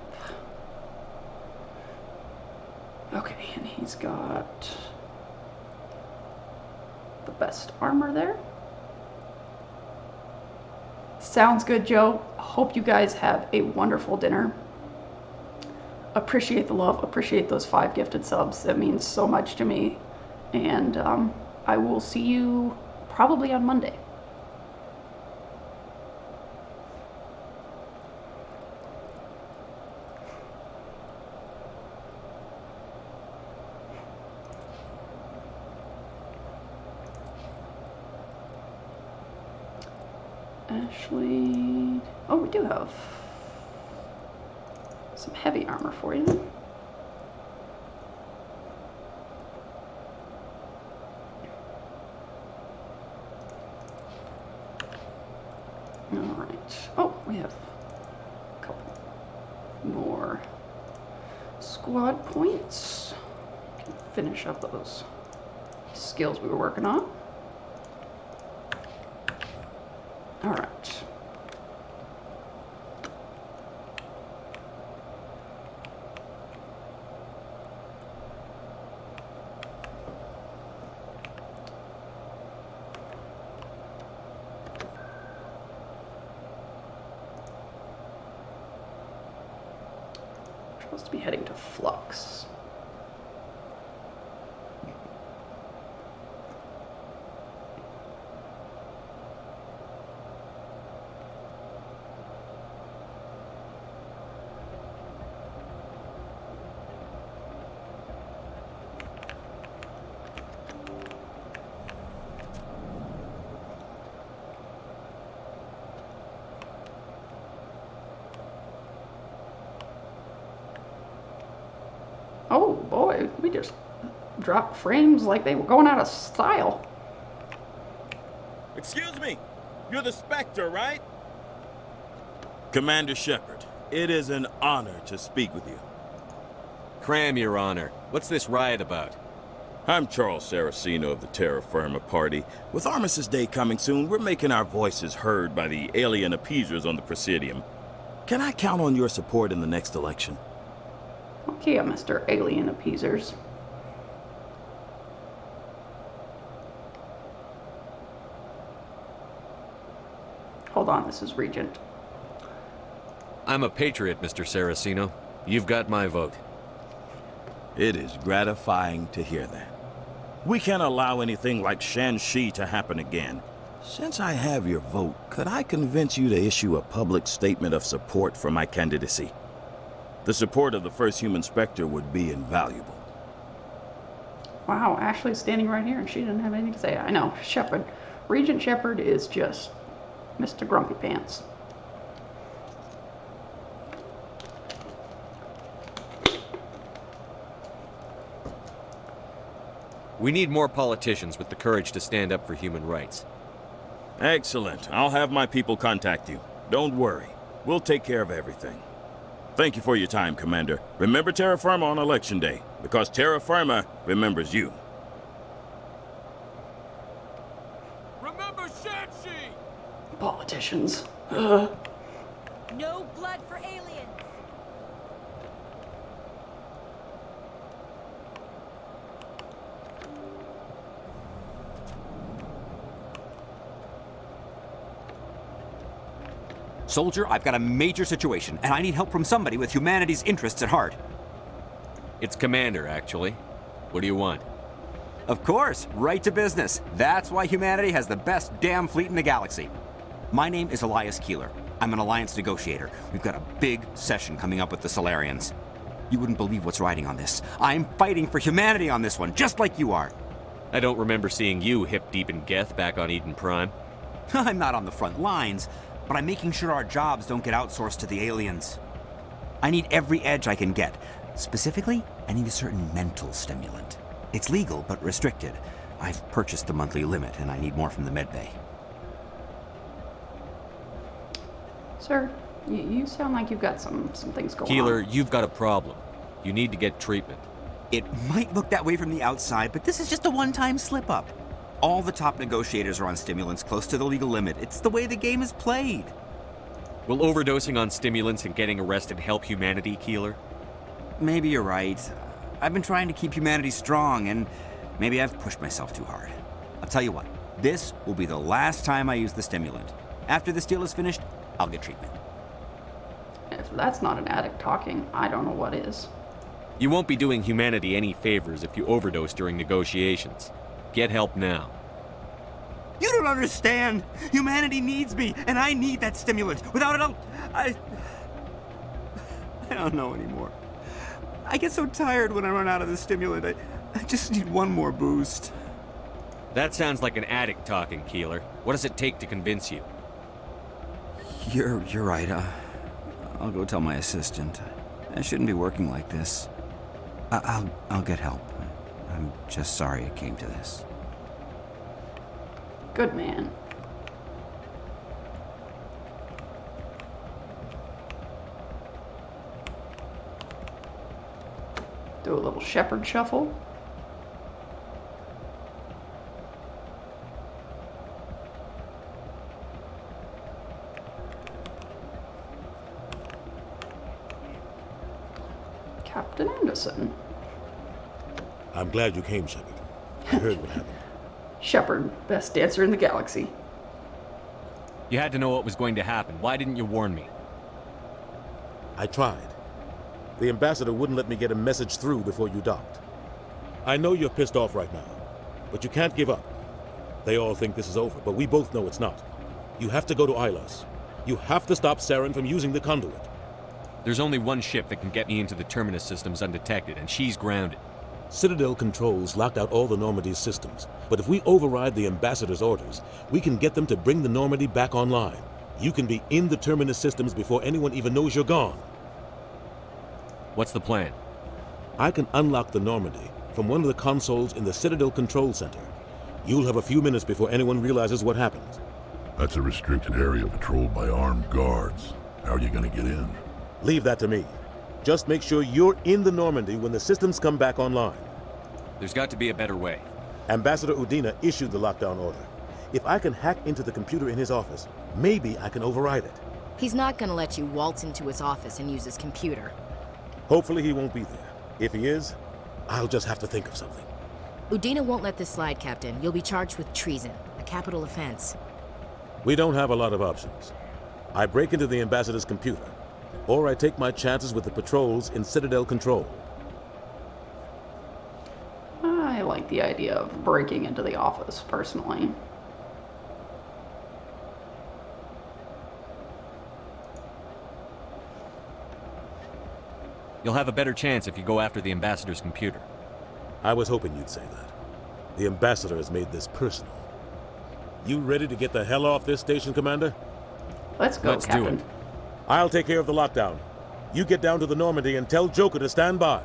Okay, and he's got the best armor there. Sounds good, Joe. Hope you guys have a wonderful dinner. Appreciate the love, appreciate those 5 gifted subs. That means so much to me. And I will see you probably on Monday. Ashley. Oh, we do have some heavy armor for you. Alright. Oh, we have a couple more squad points. Can finish up those skills we were working on. All right. We're supposed to be heading to Flux. boy, we just dropped frames like they were going out of style. Excuse me, you're the Spectre, right? Commander Shepard, it is an honor to speak with you. Cram, Your Honor. What's this riot about? I'm Charles Saraceno of the Terra Firma Party. With Armistice Day coming soon, we're making our voices heard by the alien appeasers on the Presidium. Can I count on your support in the next election? Okay, Mr. Alien Appeasers. Hold on, this is Regent. I'm a patriot, Mr. Saraceno. You've got my vote. It is gratifying to hear that. We can't allow anything like Shanxi to happen again. Since I have your vote, could I convince you to issue a public statement of support for my candidacy? The support of the first human Spectre would be invaluable. Wow, Ashley's standing right here and she didn't have anything to say. I know, Shepard. Regent Shepard is just Mr. Grumpy Pants. We need more politicians with the courage to stand up for human rights. Excellent. I'll have my people contact you. Don't worry. We'll take care of everything. Thank you for your time, Commander. Remember Terra Firma on Election Day, because Terra Firma remembers you. Remember Shanxi! Politicians. No blood for aliens! Soldier, I've got a major situation, and I need help from somebody with humanity's interests at heart. It's Commander, actually. What do you want? Of course, right to business. That's why humanity has the best damn fleet in the galaxy. My name is Elias Keeler. I'm an alliance negotiator. We've got a big session coming up with the Solarians. You wouldn't believe what's riding on this. I'm fighting for humanity on this one, just like you are. I don't remember seeing you hip-deep in Geth back on Eden Prime. I'm not on the front lines, but I'm making sure our jobs don't get outsourced to the aliens. I need every edge I can get. Specifically, I need a certain mental stimulant. It's legal, but restricted. I've purchased the monthly limit, and I need more from the medbay. Sir, you sound like you've got some things going on. Keeler, you've got a problem. You need to get treatment. It might look that way from the outside, but this is just a one-time slip-up. All the top negotiators are on stimulants close to the legal limit. It's the way the game is played. Will overdosing on stimulants and getting arrested help humanity, Keeler? Maybe you're right. I've been trying to keep humanity strong, and maybe I've pushed myself too hard. I'll tell you what, this will be the last time I use the stimulant. After this deal is finished, I'll get treatment. If that's not an addict talking, I don't know what is. You won't be doing humanity any favors if you overdose during negotiations. Get help now. You don't understand! Humanity needs me, and I need that stimulant. Without it, I don't know anymore. I get so tired when I run out of the stimulant. I just need one more boost. That sounds like an addict talking, Keeler. What does it take to convince you? You're right. I'll go tell my assistant. I shouldn't be working like this. I'll get help. I'm just sorry it came to this. Good man. Do a little Shepard shuffle. Captain Anderson. I'm glad you came, Shepard. I heard what happened. Shepard, best dancer in the galaxy. You had to know what was going to happen. Why didn't you warn me? I tried. The ambassador wouldn't let me get a message through before you docked. I know you're pissed off right now, but you can't give up. They all think this is over, but we both know it's not. You have to go to Ilos. You have to stop Saren from using the conduit. There's only one ship that can get me into the Terminus systems undetected, and she's grounded. Citadel controls locked out all the Normandy's systems, but if we override the ambassador's orders, we can get them to bring the Normandy back online. You can be in the Terminus systems before anyone even knows you're gone. What's the plan? I can unlock the Normandy from one of the consoles in the Citadel Control Center. You'll have a few minutes before anyone realizes what happened. That's a restricted area patrolled by armed guards. How are you gonna get in? Leave that to me. Just make sure you're in the Normandy when the systems come back online. There's got to be a better way. Ambassador Udina issued the lockdown order. If I can hack into the computer in his office, maybe I can override it. He's not gonna let you waltz into his office and use his computer. Hopefully he won't be there. If he is, I'll just have to think of something. Udina won't let this slide, Captain. You'll be charged with treason, a capital offense. We don't have a lot of options. I break into the Ambassador's computer, or I take my chances with the patrols in Citadel Control. I like the idea of breaking into the office, personally. You'll have a better chance if you go after the Ambassador's computer. I was hoping you'd say that. The Ambassador has made this personal. You ready to get the hell off this station, Commander? Let's go, Captain. Do it. I'll take care of the lockdown. You get down to the Normandy and tell Joker to stand by.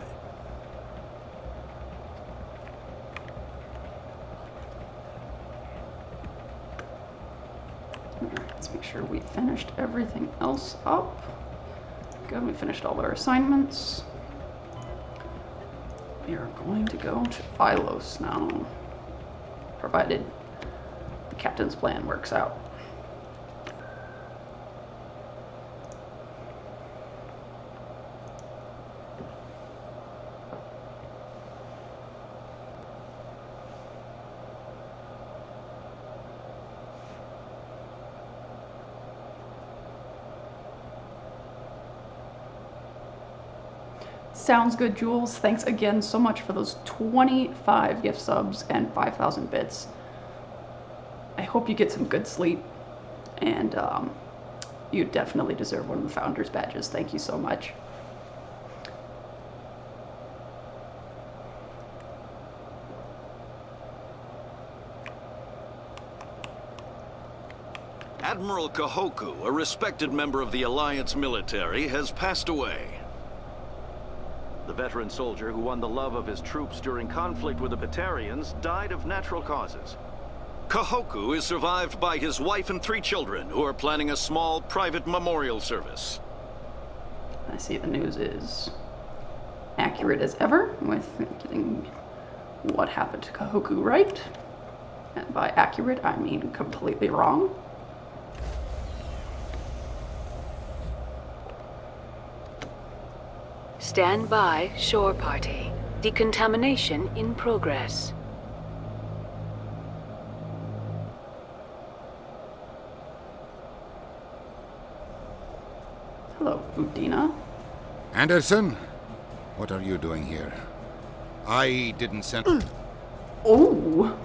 Let's make sure we finished everything else up. Good, we finished all our assignments. We are going to go to Pylos now, provided the captain's plan works out. Sounds good, Jules. Thanks again so much for those 25 gift subs and 5,000 bits. I hope you get some good sleep, and you definitely deserve one of the Founders badges. Thank you so much. Admiral Kahoku, a respected member of the Alliance military, has passed away. The veteran soldier who won the love of his troops during conflict with the Batarians died of natural causes. Kahoku is survived by his wife and 3 children, who are planning a small private memorial service. I see the news is accurate as ever, with getting what happened to Kahoku right. And by accurate, I mean completely wrong. Stand by, shore party. Decontamination in progress. Hello, Udina. Anderson? What are you doing here? I didn't send... Oh!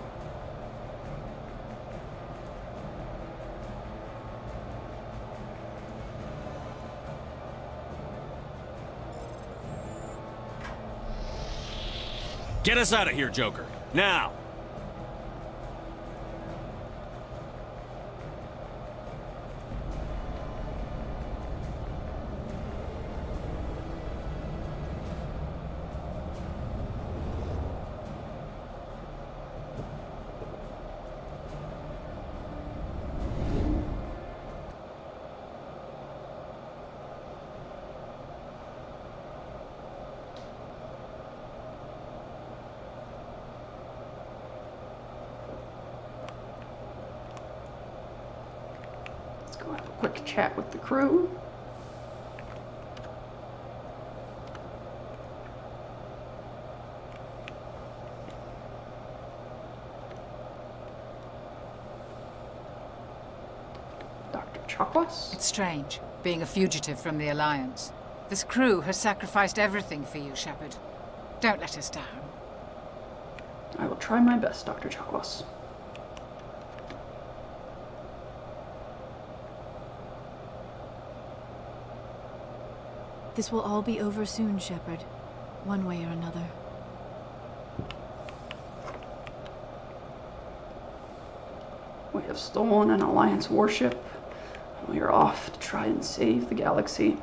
Get us out of here, Joker. Now! Go have a quick chat with the crew. Dr. Chakwas? It's strange, being a fugitive from the Alliance. This crew has sacrificed everything for you, Shepard. Don't let us down. I will try my best, Dr. Chakwas. This will all be over soon, Shepard. One way or another. We have stolen an Alliance warship, and we are off to try and save the galaxy.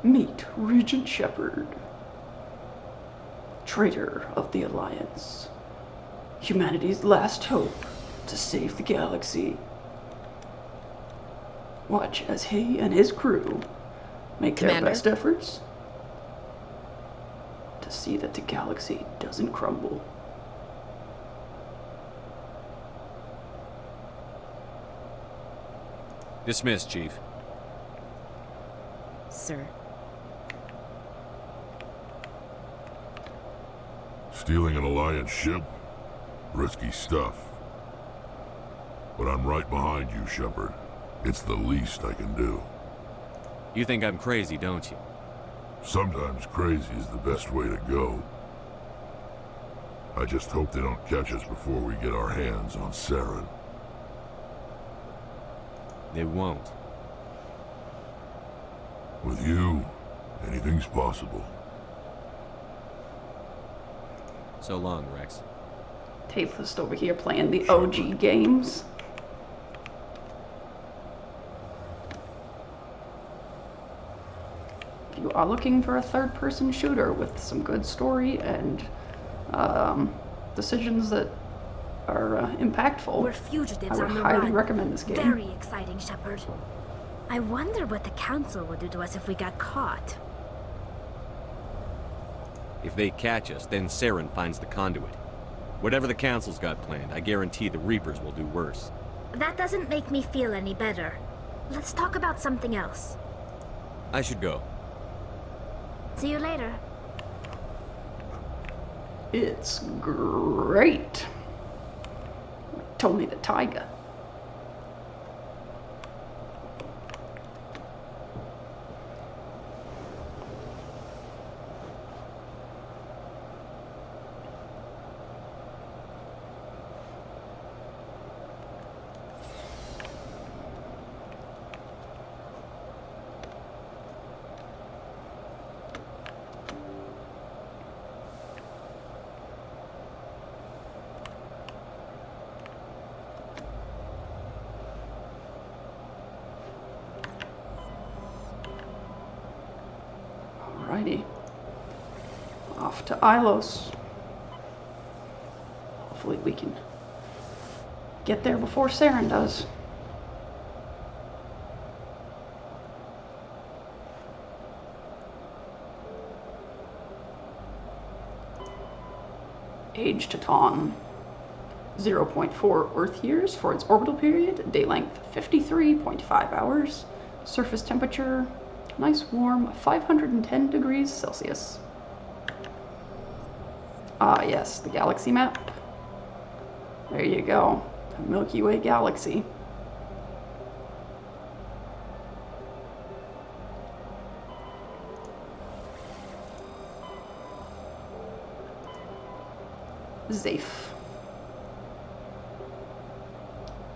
Meet Regent Shepard, traitor of the Alliance. Humanity's last hope to save the galaxy. Watch as he and his crew make their best efforts to see that the galaxy doesn't crumble. Dismissed, Chief. Sir. Stealing an Alliance ship? Risky stuff. But I'm right behind you, Shepard. It's the least I can do. You think I'm crazy, don't you? Sometimes crazy is the best way to go. I just hope they don't catch us before we get our hands on Saren. They won't. With you, anything's possible. So long, Rex. Tasteless over here playing the OG games. If you are looking for a third-person shooter with some good story and decisions that are impactful, We're fugitives I would on the highly run. recommend this game. Very exciting, Shepard. I wonder what the Council would do to us if we got caught. If they catch us, then Saren finds the conduit. Whatever the Council's got planned, I guarantee the Reapers will do worse. That doesn't make me feel any better. Let's talk about something else. I should go. See you later. It's great. Told me the Taiga. Alrighty. Off to Ilos. Hopefully we can get there before Saren does. Age to Taun. 0.4 Earth years for its orbital period. Day length 53.5 hours. Surface temperature nice warm 510 degrees Celsius. Ah yes, the galaxy map. There you go. The Milky Way galaxy. Zafe.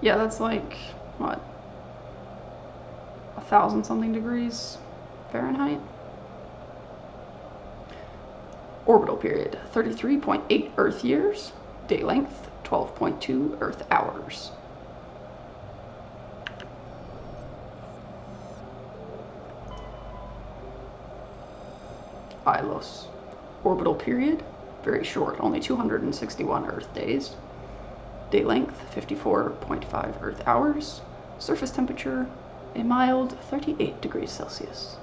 Yeah, that's like, what? 1,000 something degrees Fahrenheit. Orbital period, 33.8 Earth years. Day length, 12.2 Earth hours. Ilos. Orbital period, very short, only 261 Earth days. Day length, 54.5 Earth hours. Surface temperature, a mild 38 degrees Celsius.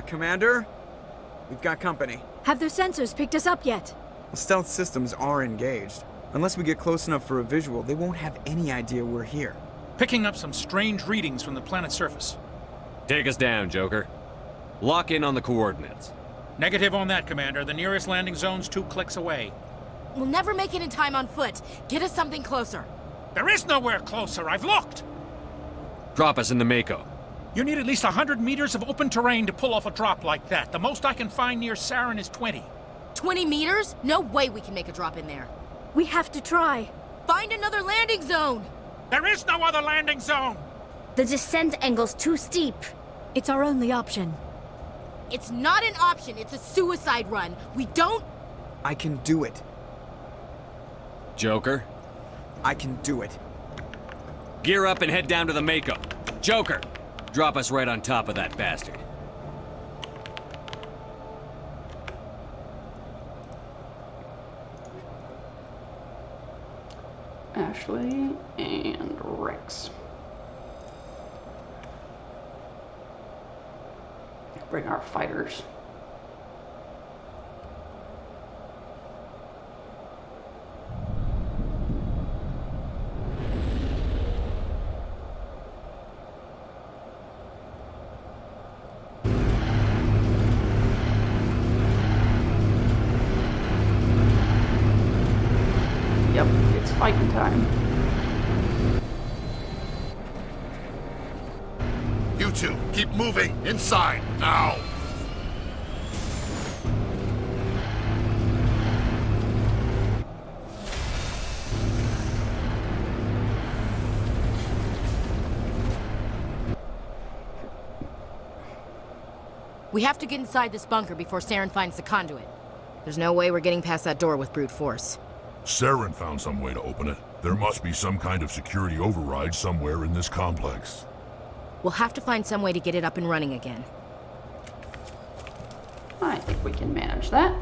Commander? We've got company. Have their sensors picked us up yet? The stealth systems are engaged. Unless we get close enough for a visual, they won't have any idea we're here. Picking up some strange readings from the planet's surface. Take us down, Joker. Lock in on the coordinates. Negative on that, Commander. The nearest landing zone's 2 clicks away. We'll never make it in time on foot. Get us something closer. There is nowhere closer. I've looked. Drop us in the Mako. You need at least 100 meters of open terrain to pull off a drop like that. The most I can find near Saren is 20. 20 meters? No way we can make a drop in there. We have to try. Find another landing zone! There is no other landing zone! The descent angle's too steep. It's our only option. It's not an option, it's a suicide run. We don't... I can do it. Joker? I can do it. Gear up and head down to the Mako. Joker, drop us right on top of that bastard. Ashley and Rex. Bring our fighters. Yep, it's fighting time. You two, keep moving inside now. We have to get inside this bunker before Saren finds the conduit. There's no way we're getting past that door with brute force. Saren found some way to open it. There must be some kind of security override somewhere in this complex. We'll have to find some way to get it up and running again. I think we can manage that.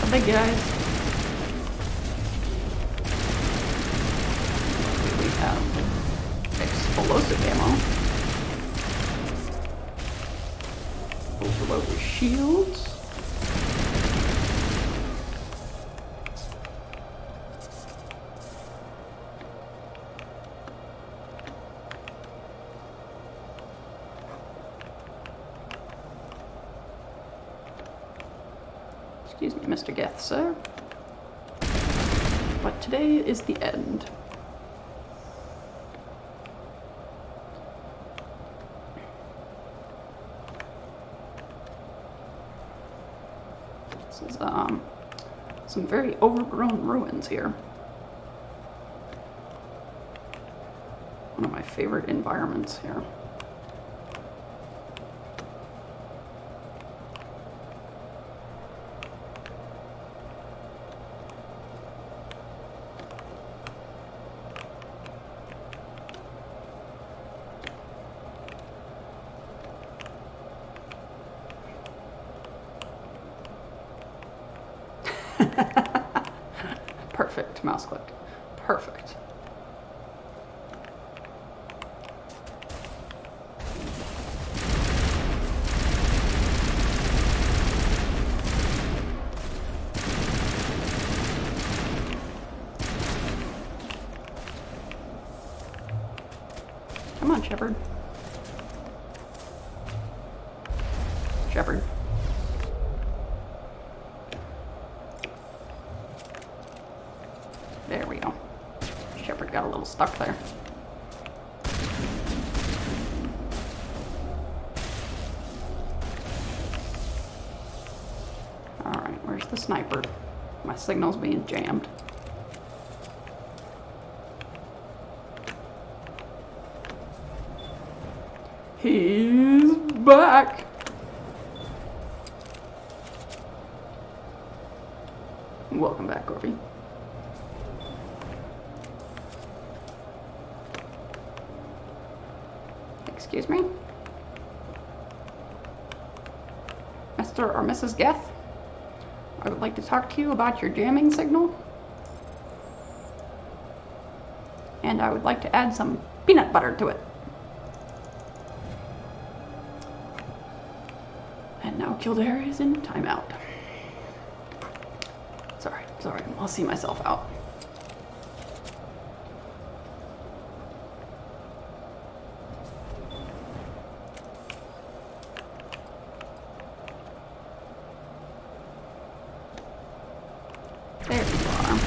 Big guys. We have explosive ammo. Overload the shields. Excuse me, Mr. Geth, sir. But today is the end. This is, some very overgrown ruins here. One of my favorite environments here. Perfect, mouse click. Perfect. Come on, Shepard. Shepard. There we go. Shepard got a little stuck there. Alright, where's the sniper? My signal's being jammed. He's back! Welcome back, Gorby. Excuse me? Mr. or Mrs. Geth? I would like to talk to you about your jamming signal And I would like to add some peanut butter to it. And now Kildare is in timeout. Sorry, I'll see myself out. There you are.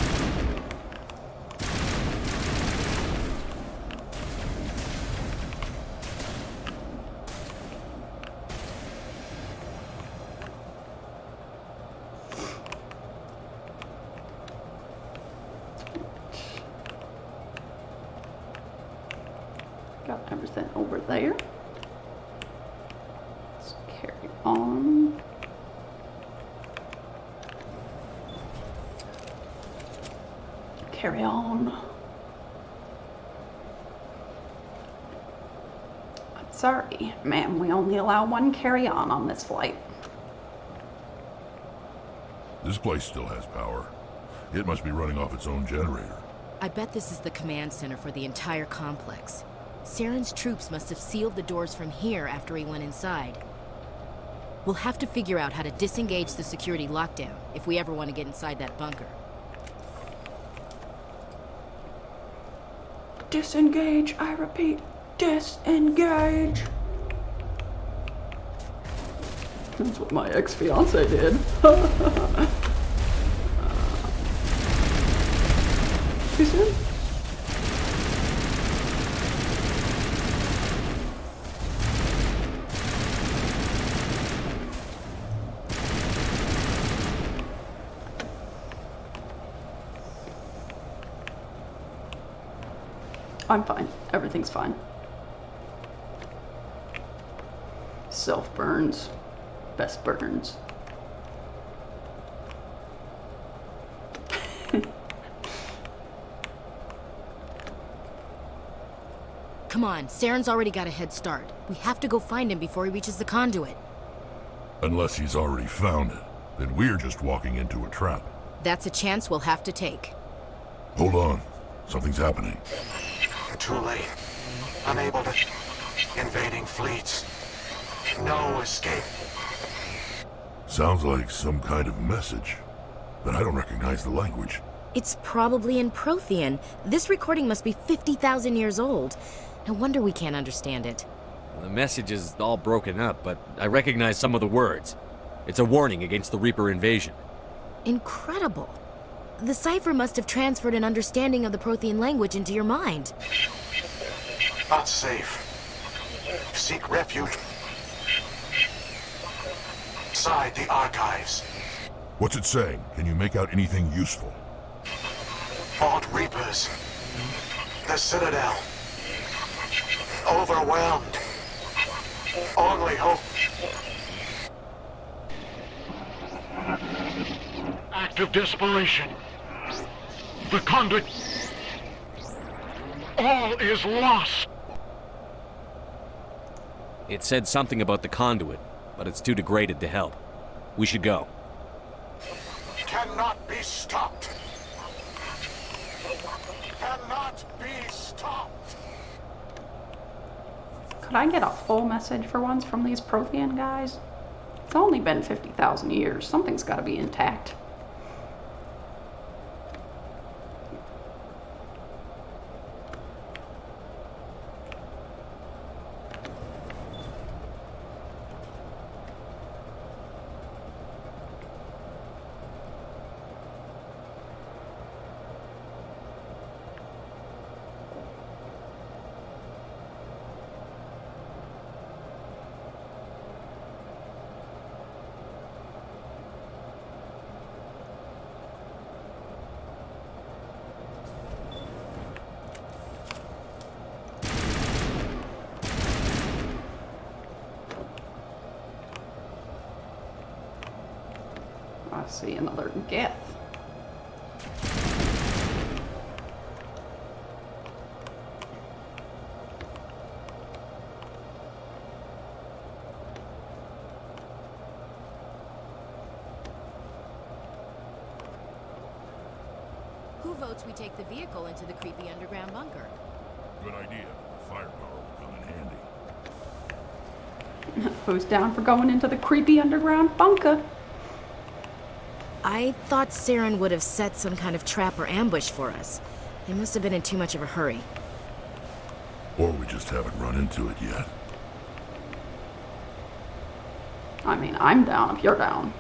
Got everything over there. Let's carry on. Carry on. I'm sorry, ma'am, we only allow one carry-on on this flight. This place still has power. It must be running off its own generator. I bet this is the command center for the entire complex. Saren's troops must have sealed the doors from here after he went inside. We'll have to figure out how to disengage the security lockdown if we ever want to get inside that bunker. Disengage, I repeat, disengage. That's what my ex-fiance did. Too soon? I'm fine. Everything's fine. Self burns. Best burns. Come on, Saren's already got a head start. We have to go find him before he reaches the conduit. Unless he's already found it, then we're just walking into a trap. That's a chance we'll have to take. Hold on. Something's happening. Too late. Unable to... Invading fleets. No escape. Sounds like some kind of message, but I don't recognize the language. It's probably in Prothean. This recording must be 50,000 years old. No wonder we can't understand it. The message is all broken up, but I recognize some of the words. It's a warning against the Reaper invasion. Incredible. The cipher must have transferred an understanding of the Prothean language into your mind. Not safe. Seek refuge inside the archives. What's it saying? Can you make out anything useful? Fought Reapers. The Citadel. Overwhelmed. Only hope. Act of desperation. The conduit. All is lost. It said something about the conduit, but it's too degraded to help. We should go. Cannot be stopped. Cannot be stopped. Could I get a full message for once from these Prothean guys? It's only been 50,000 years. Something's got to be intact. I see another Geth. Who votes we take the vehicle into the creepy underground bunker. Good idea. The firepower will come in handy. Who's down for going into the creepy underground bunker? I thought Saren would have set some kind of trap or ambush for us. They must have been in too much of a hurry. Or we just haven't run into it yet. I mean, I'm down if you're down.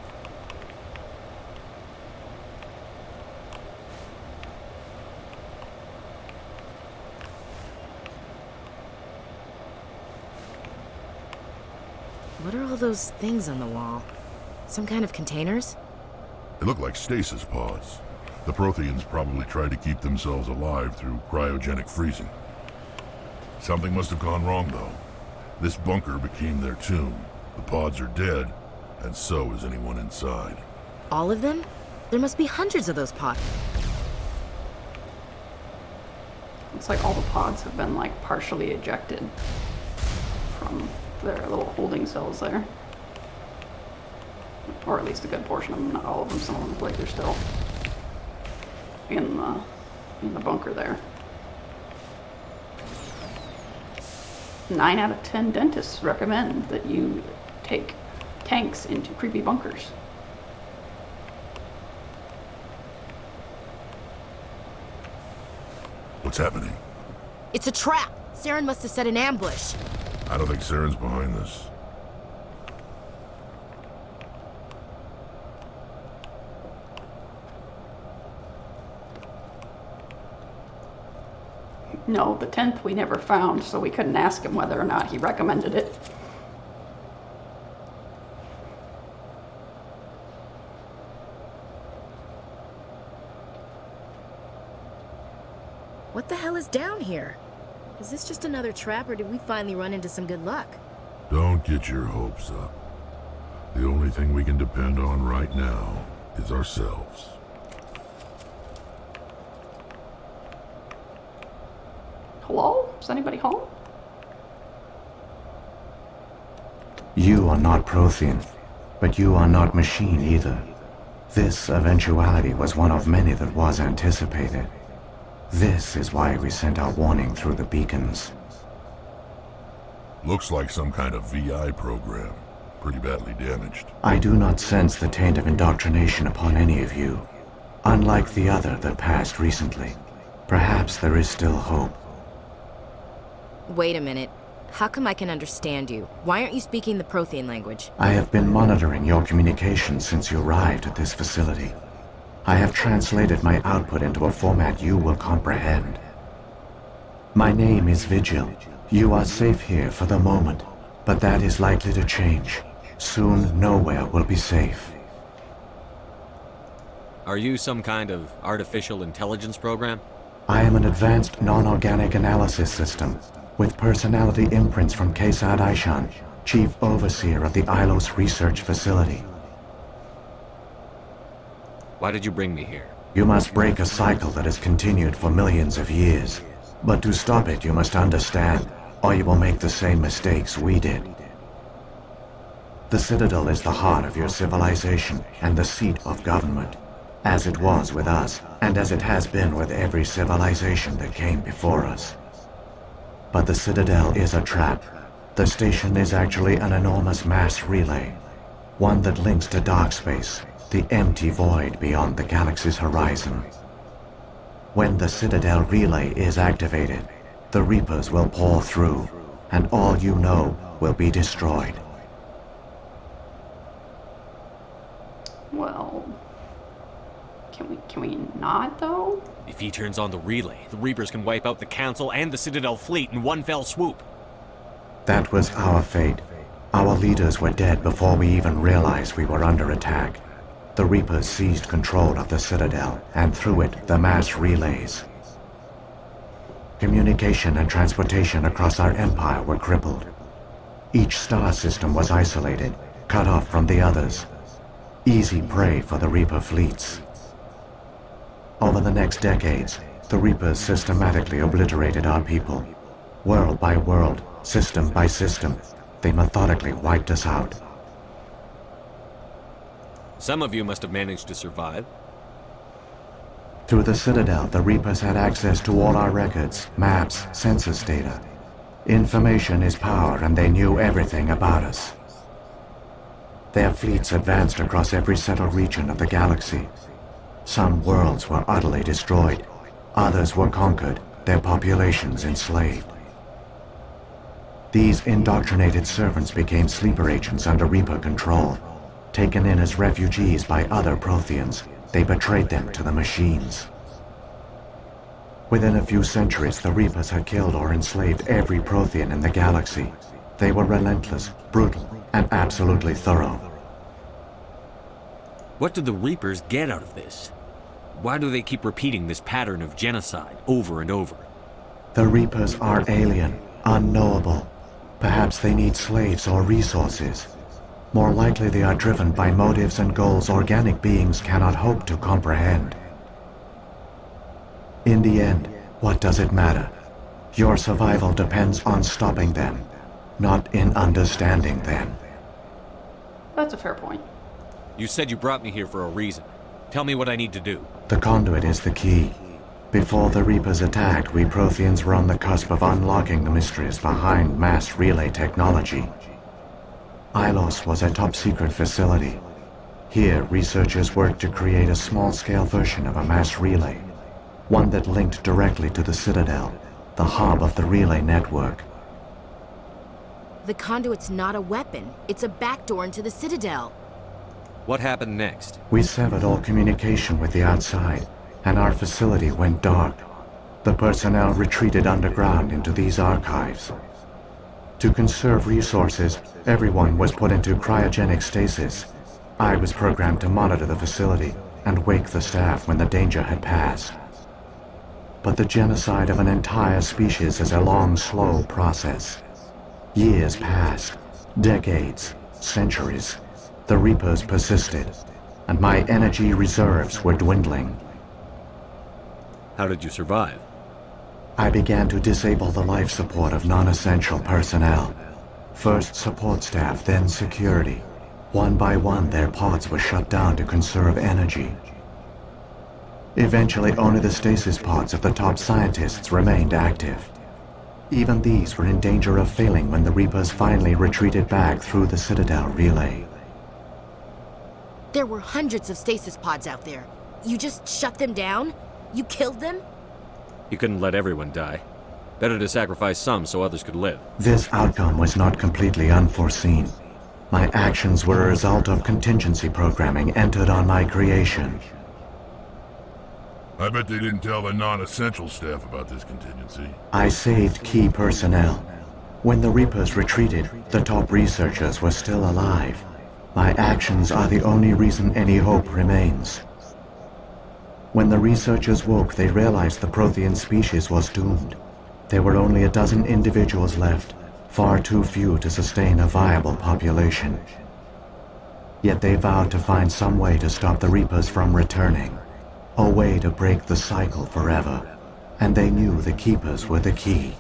What are all those things on the wall? Some kind of containers? They look like stasis pods. The Protheans probably tried to keep themselves alive through cryogenic freezing. Something must have gone wrong, though. This bunker became their tomb. The pods are dead, and so is anyone inside. All of them? There must be hundreds of those pods. Looks like all the pods have been, like, partially ejected from their little holding cells there. Or at least a good portion of them, not all of them. Some of them look like they're still in the bunker there. 9 out of 10 dentists recommend that you take tanks into creepy bunkers. What's happening? It's a trap! Saren must have set an ambush. I don't think Saren's behind this. No, the 10th we never found, so we couldn't ask him whether or not he recommended it. What the hell is down here? Is this just another trap, or did we finally run into some good luck? Don't get your hopes up. The only thing we can depend on right now is ourselves. Hello? Is anybody home? You are not Prothean, but you are not machine either. This eventuality was one of many that was anticipated. This is why we sent our warning through the beacons. Looks like some kind of VI program. Pretty badly damaged. I do not sense the taint of indoctrination upon any of you. Unlike the other that passed recently. Perhaps there is still hope. Wait a minute. How come I can understand you? Why aren't you speaking the Prothean language? I have been monitoring your communications since you arrived at this facility. I have translated my output into a format you will comprehend. My name is Vigil. You are safe here for the moment, but that is likely to change. Soon, nowhere will be safe. Are you some kind of artificial intelligence program? I am an advanced non-organic analysis system, with personality imprints from Kesad Aishan, Chief Overseer of the Ilos Research Facility. Why did you bring me here? You must break a cycle that has continued for millions of years. But to stop it, you must understand, or you will make the same mistakes we did. The Citadel is the heart of your civilization and the seat of government, as it was with us, and as it has been with every civilization that came before us. But the Citadel is a trap. The station is actually an enormous mass relay, one that links to dark space, the empty void beyond the galaxy's horizon. When the Citadel relay is activated, the Reapers will pour through, and all you know will be destroyed. Well, can we not, though? If he turns on the relay, the Reapers can wipe out the Council and the Citadel fleet in one fell swoop. That was our fate. Our leaders were dead before we even realized we were under attack. The Reapers seized control of the Citadel, and through it, the mass relays. Communication and transportation across our empire were crippled. Each star system was isolated, cut off from the others. Easy prey for the Reaper fleets. Over the next decades, the Reapers systematically obliterated our people. World by world, system by system, they methodically wiped us out. Some of you must have managed to survive. Through the Citadel, the Reapers had access to all our records, maps, census data. Information is power, and they knew everything about us. Their fleets advanced across every settled region of the galaxy. Some worlds were utterly destroyed. Others were conquered, their populations enslaved. These indoctrinated servants became sleeper agents under Reaper control. Taken in as refugees by other Protheans, they betrayed them to the machines. Within a few centuries, the Reapers had killed or enslaved every Prothean in the galaxy. They were relentless, brutal, and absolutely thorough. What do the Reapers get out of this? Why do they keep repeating this pattern of genocide over and over? The Reapers are alien, unknowable. Perhaps they need slaves or resources. More likely they are driven by motives and goals organic beings cannot hope to comprehend. In the end, what does it matter? Your survival depends on stopping them, not in understanding them. That's a fair point. You said you brought me here for a reason. Tell me what I need to do. The conduit is the key. Before the Reapers attacked, we Protheans were on the cusp of unlocking the mysteries behind mass relay technology. Ilos was a top-secret facility. Here, researchers worked to create a small-scale version of a mass relay, one that linked directly to the Citadel, the hub of the relay network. The conduit's not a weapon. It's a backdoor into the Citadel. What happened next? We severed all communication with the outside, and our facility went dark. The personnel retreated underground into these archives. To conserve resources, everyone was put into cryogenic stasis. I was programmed to monitor the facility and wake the staff when the danger had passed. But the genocide of an entire species is a long, slow process. Years passed, decades, centuries. The Reapers persisted, and my energy reserves were dwindling. How did you survive? I began to disable the life support of non-essential personnel. First support staff, then security. One by one, their pods were shut down to conserve energy. Eventually, only the stasis pods of the top scientists remained active. Even these were in danger of failing when the Reapers finally retreated back through the Citadel relay. There were hundreds of stasis pods out there. You just shut them down? You killed them? You couldn't let everyone die. Better to sacrifice some so others could live. This outcome was not completely unforeseen. My actions were a result of contingency programming entered on my creation. I bet they didn't tell the non-essential staff about this contingency. I saved key personnel. When the Reapers retreated, the top researchers were still alive. My actions are the only reason any hope remains. When the researchers woke, they realized the Prothean species was doomed. There were only a dozen individuals left, far too few to sustain a viable population. Yet they vowed to find some way to stop the Reapers from returning, a way to break the cycle forever, and they knew the Keepers were the key.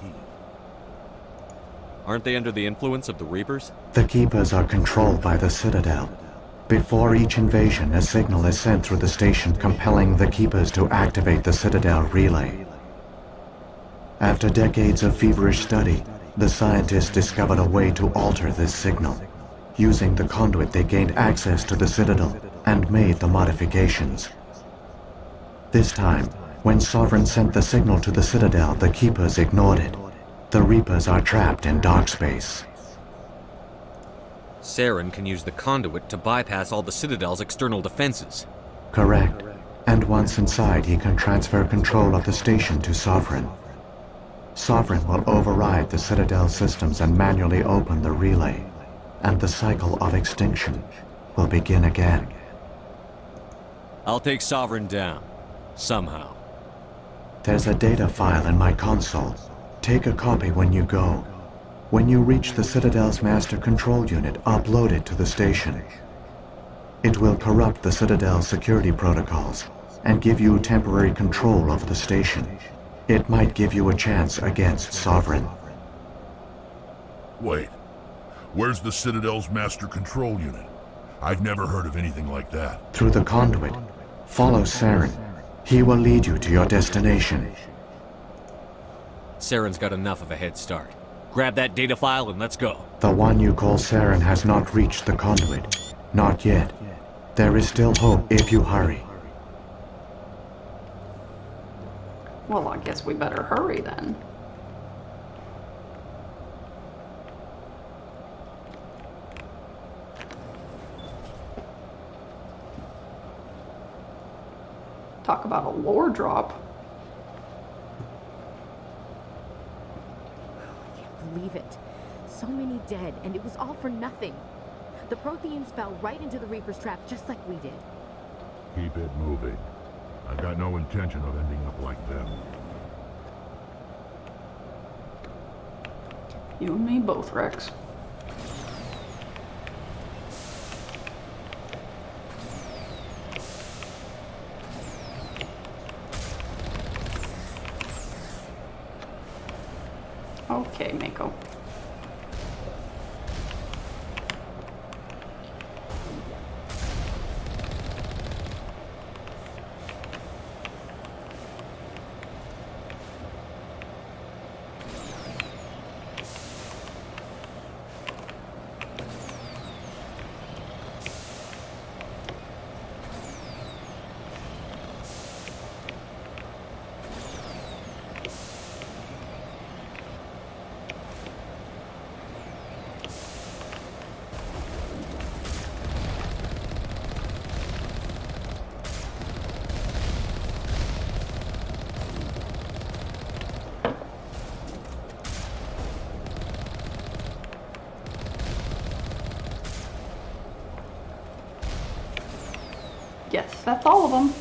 Aren't they under the influence of the Reapers? The Keepers are controlled by the Citadel. Before each invasion, a signal is sent through the station compelling the Keepers to activate the Citadel relay. After decades of feverish study, the scientists discovered a way to alter this signal. Using the conduit, they gained access to the Citadel and made the modifications. This time, when Sovereign sent the signal to the Citadel, the Keepers ignored it. The Reapers are trapped in dark space. Saren can use the conduit to bypass all the Citadel's external defenses. Correct. And once inside, he can transfer control of the station to Sovereign. Sovereign will override the Citadel systems and manually open the relay, and the cycle of extinction will begin again. I'll take Sovereign down. Somehow. There's a data file in my console. Take a copy when you go. When you reach the Citadel's master control unit, upload it to the station. It will corrupt the Citadel's security protocols and give you temporary control of the station. It might give you a chance against Sovereign. Wait. Where's the Citadel's master control unit? I've never heard of anything like that. Through the conduit. Follow Saren. He will lead you to your destination. Saren's got enough of a head start. Grab that data file and let's go. The one you call Saren has not reached the conduit. Not yet. There is still hope if you hurry. Well, I guess we better hurry then. Talk about a lore drop. I can't believe it. So many dead, and it was all for nothing. The Protheans fell right into the Reaper's trap just like we did. Keep it moving. I've got no intention of ending up like them. You and me both, Rex. Okay, Mako. Yes, that's all of them.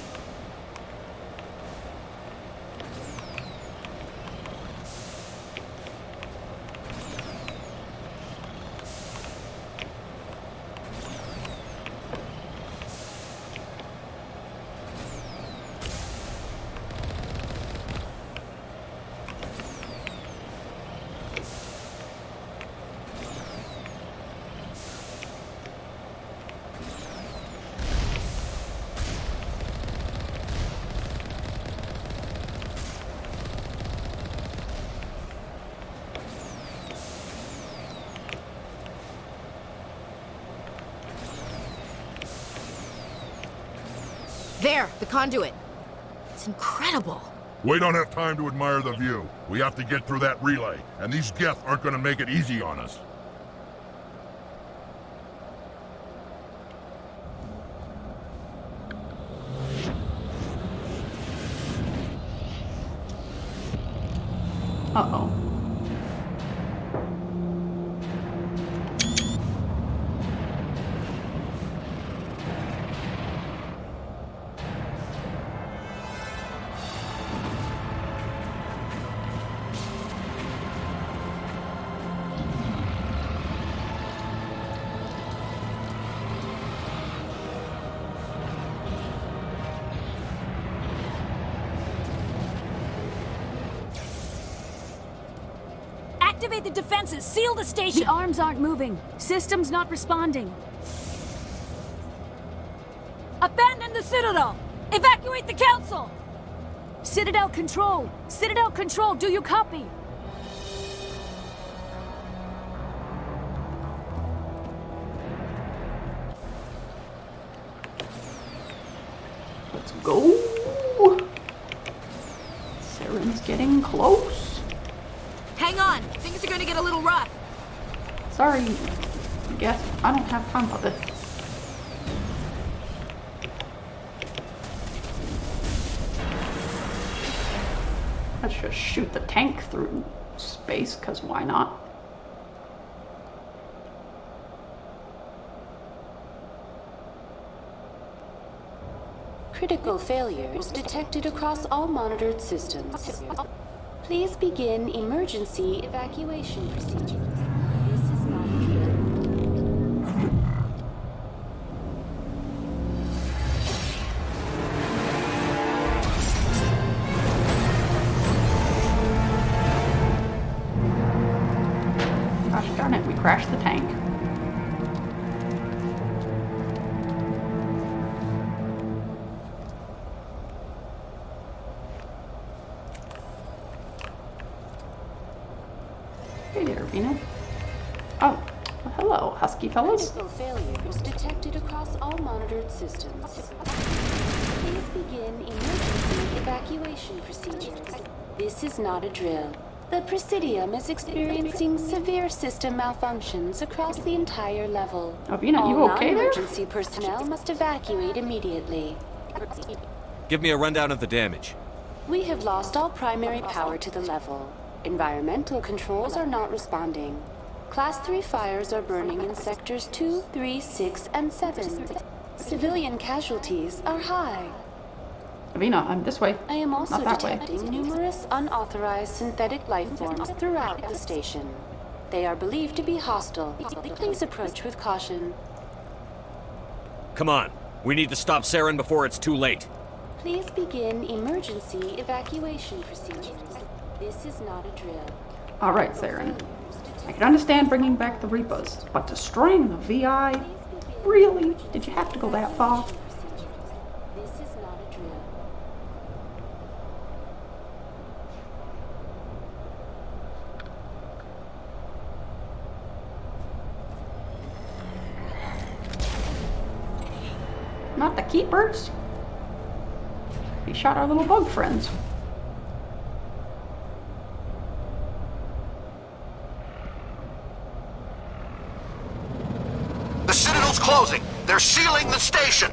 There, the conduit. It's incredible. We don't have time to admire the view. We have to get through that relay, and these Geth aren't gonna make it easy on us. Uh-oh. Activate the defenses! Seal the station! The arms aren't moving. Systems not responding. Abandon the Citadel! Evacuate the Council! Citadel Control! Citadel Control, do you copy? Let's go. Saren's getting close. Hang on, things are gonna get a little rough. Sorry, I guess I don't have time for this. Let's just shoot the tank through space, because why not? Critical failures detected across all monitored systems. Please begin emergency evacuation procedures. This is not Gosh darn it, we crashed the tank. Hey there, Vina. Oh, well, hello, husky fellas. Critical failures detected across all monitored systems. Please begin emergency evacuation procedures. This is not a drill. The Presidium is experiencing severe system malfunctions across the entire level. Vina, you all okay there? non-emergency personnel must evacuate immediately. Give me a rundown of the damage. We have lost all primary power to the level. Environmental controls are not responding. Class 3 fires are burning in sectors 2, 3, 6, and 7. Civilian casualties are high. Vina, I'm this way. I am also Not that way. detecting numerous unauthorized synthetic life forms throughout the station. They are believed to be hostile. Please approach with caution. Come on. We need to stop Saren before it's too late. Please begin emergency evacuation procedures. This is not a drill. All right, Saren. I can understand bringing back the Reapers, but destroying the VI? Really? Did you have to go that far? This is not a drill. Not the Keepers. He shot our little bug friends. The Citadel's closing. They're sealing the station.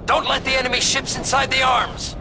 Don't let the enemy ships inside the arms.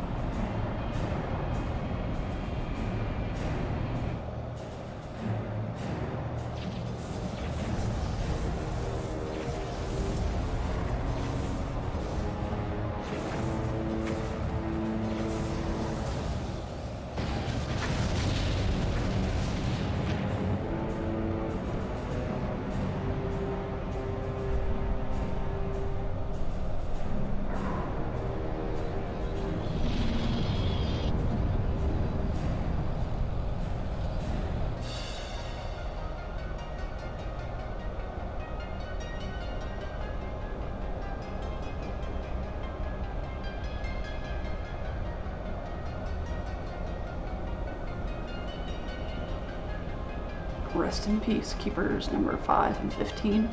Rest in peace, Keepers number 5 and 15.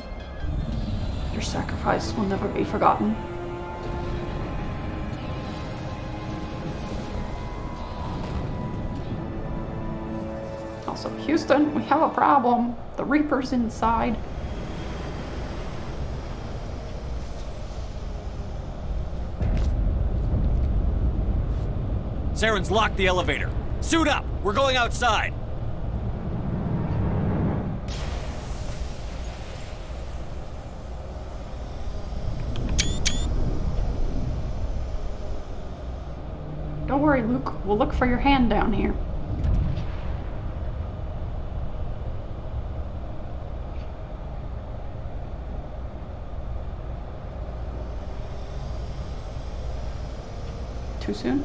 Your sacrifice will never be forgotten. Also, Houston, we have a problem. The Reaper's inside. Saren's locked the elevator. Suit up! We're going outside! Don't worry, Luke. We'll look for your hand down here. Too soon?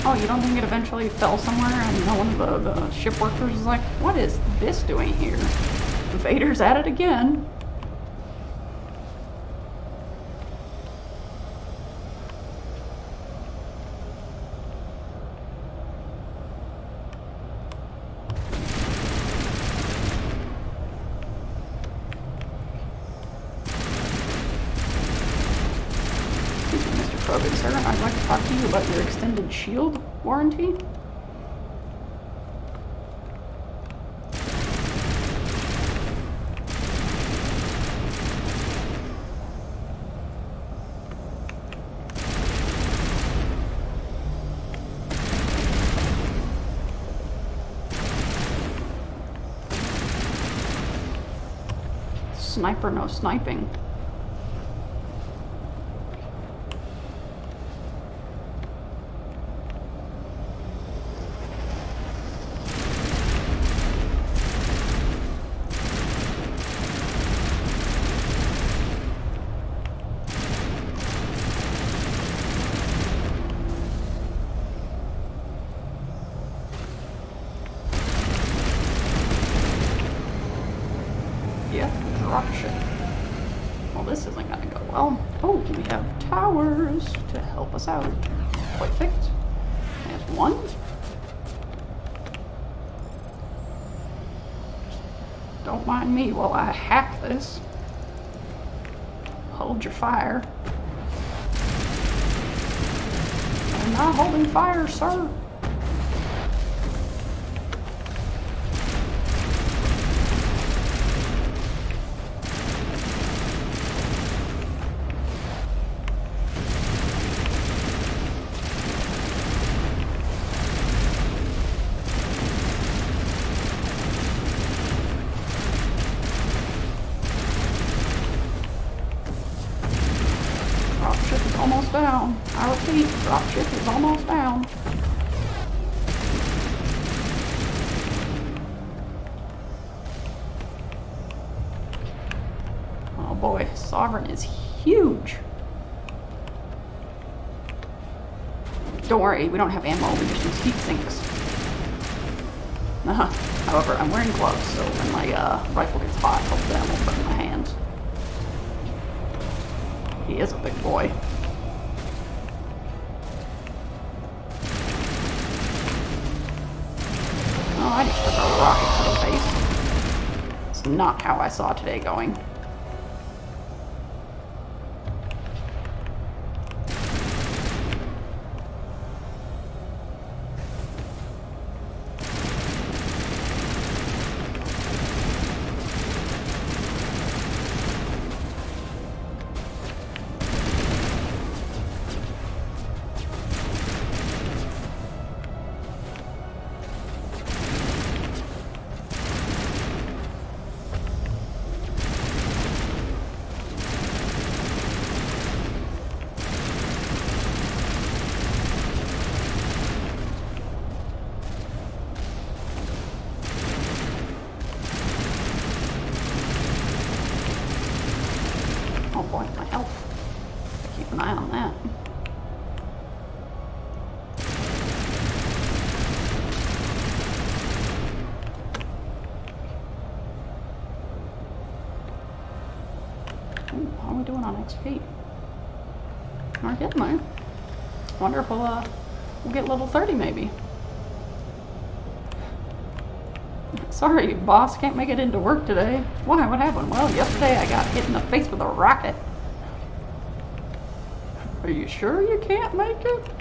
Oh, you don't think it eventually fell somewhere and no one of the ship workers is like, what is this doing here? Vader's at it again. Sir, I'd like to talk to you about your extended shield warranty. Sniper, no sniping. Yeah, dropship. Well, this isn't gonna go well. Oh, we have towers to help us out. Perfect. There's one. Don't mind me while I hack this. Hold your fire. I'm not holding fire, sir. Dropship is almost down. I repeat, dropship is almost down. Oh boy, Sovereign is huge. Don't worry, we don't have ammo, we just use heat sinks. However, I'm wearing gloves, so when my rifle gets hot, hopefully I won't burn my hands. He is a big boy. Oh, I just took a rocket to the face. It's not how I saw today going. Oh boy, my health. Keep an eye on that. Ooh, how are we doing on XP? We're getting there. Wonder if we'll get level 30 maybe. Sorry, boss, can't make it into work today. Why? What happened? Well, yesterday I got hit in the face with a rocket. Are you sure you can't make it?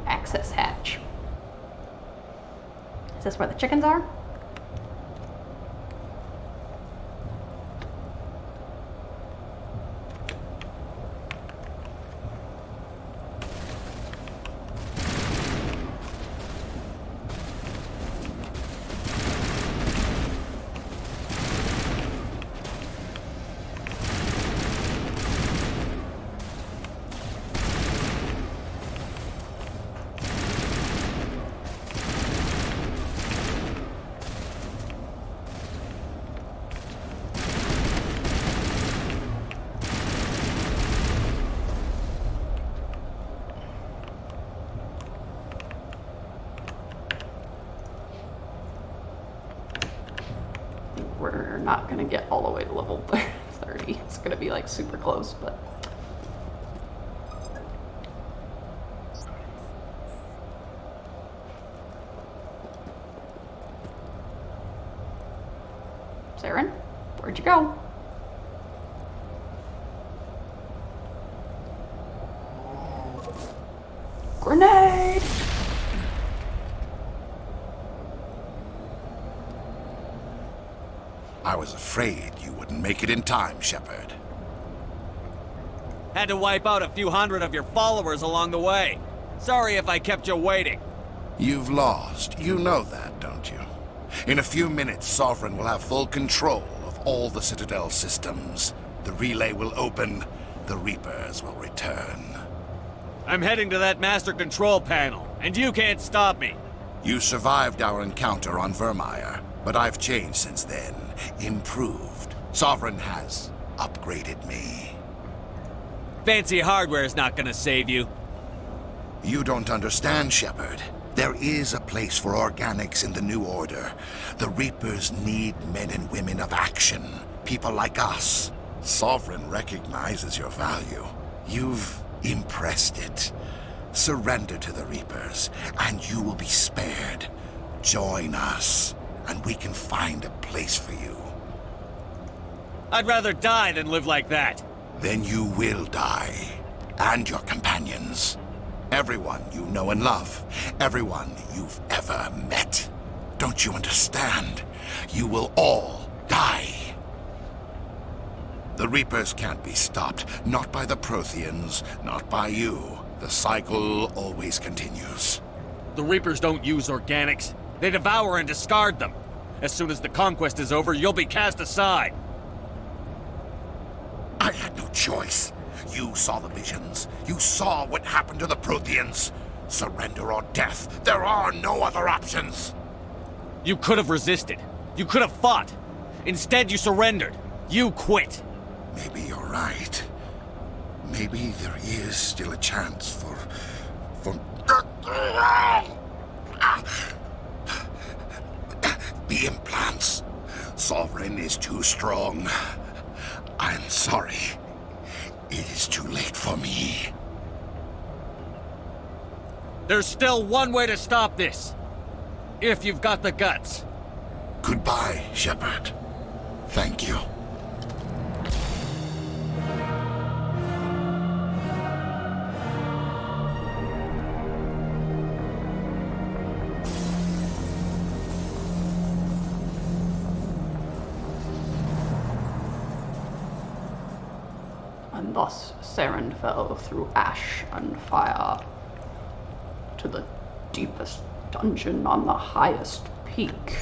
Access hatch. Is this where the chickens are? We're not gonna get all the way to level 30. It's gonna be like super close, but Saren, where'd you go? Grenade! I was afraid you wouldn't make it in time, Shepard. Had to wipe out a few hundred of your followers along the way. Sorry if I kept you waiting. You've lost. You know that, don't you? In a few minutes, Sovereign will have full control of all the Citadel systems. The relay will open. The Reapers will return. I'm heading to that master control panel, and you can't stop me. You survived our encounter on Vermeer, but I've changed since then. Improved. Sovereign has upgraded me. Fancy hardware's not gonna save you. You don't understand, Shepard. There is a place for organics in the New Order. The Reapers need men and women of action. People like us. Sovereign recognizes your value. You've impressed it. Surrender to the Reapers, and you will be spared. Join us, and we can find a place for you. I'd rather die than live like that. Then you will die. And your companions. Everyone you know and love. Everyone you've ever met. Don't you understand? You will all die. The Reapers can't be stopped. Not by the Protheans, not by you. The cycle always continues. The Reapers don't use organics. They devour and discard them. As soon as the conquest is over, you'll be cast aside. I had no choice. You saw the visions. You saw what happened to the Protheans. Surrender or death. There are no other options. You could have resisted. You could have fought. Instead, you surrendered. You quit. Maybe you're right. Maybe there is still a chance for... The implants. Sovereign is too strong. I'm sorry. It is too late for me. There's still one way to stop this. If you've got the guts. Goodbye, Shepard. Thank you. And thus Saren fell through ash and fire to the deepest dungeon on the highest peak.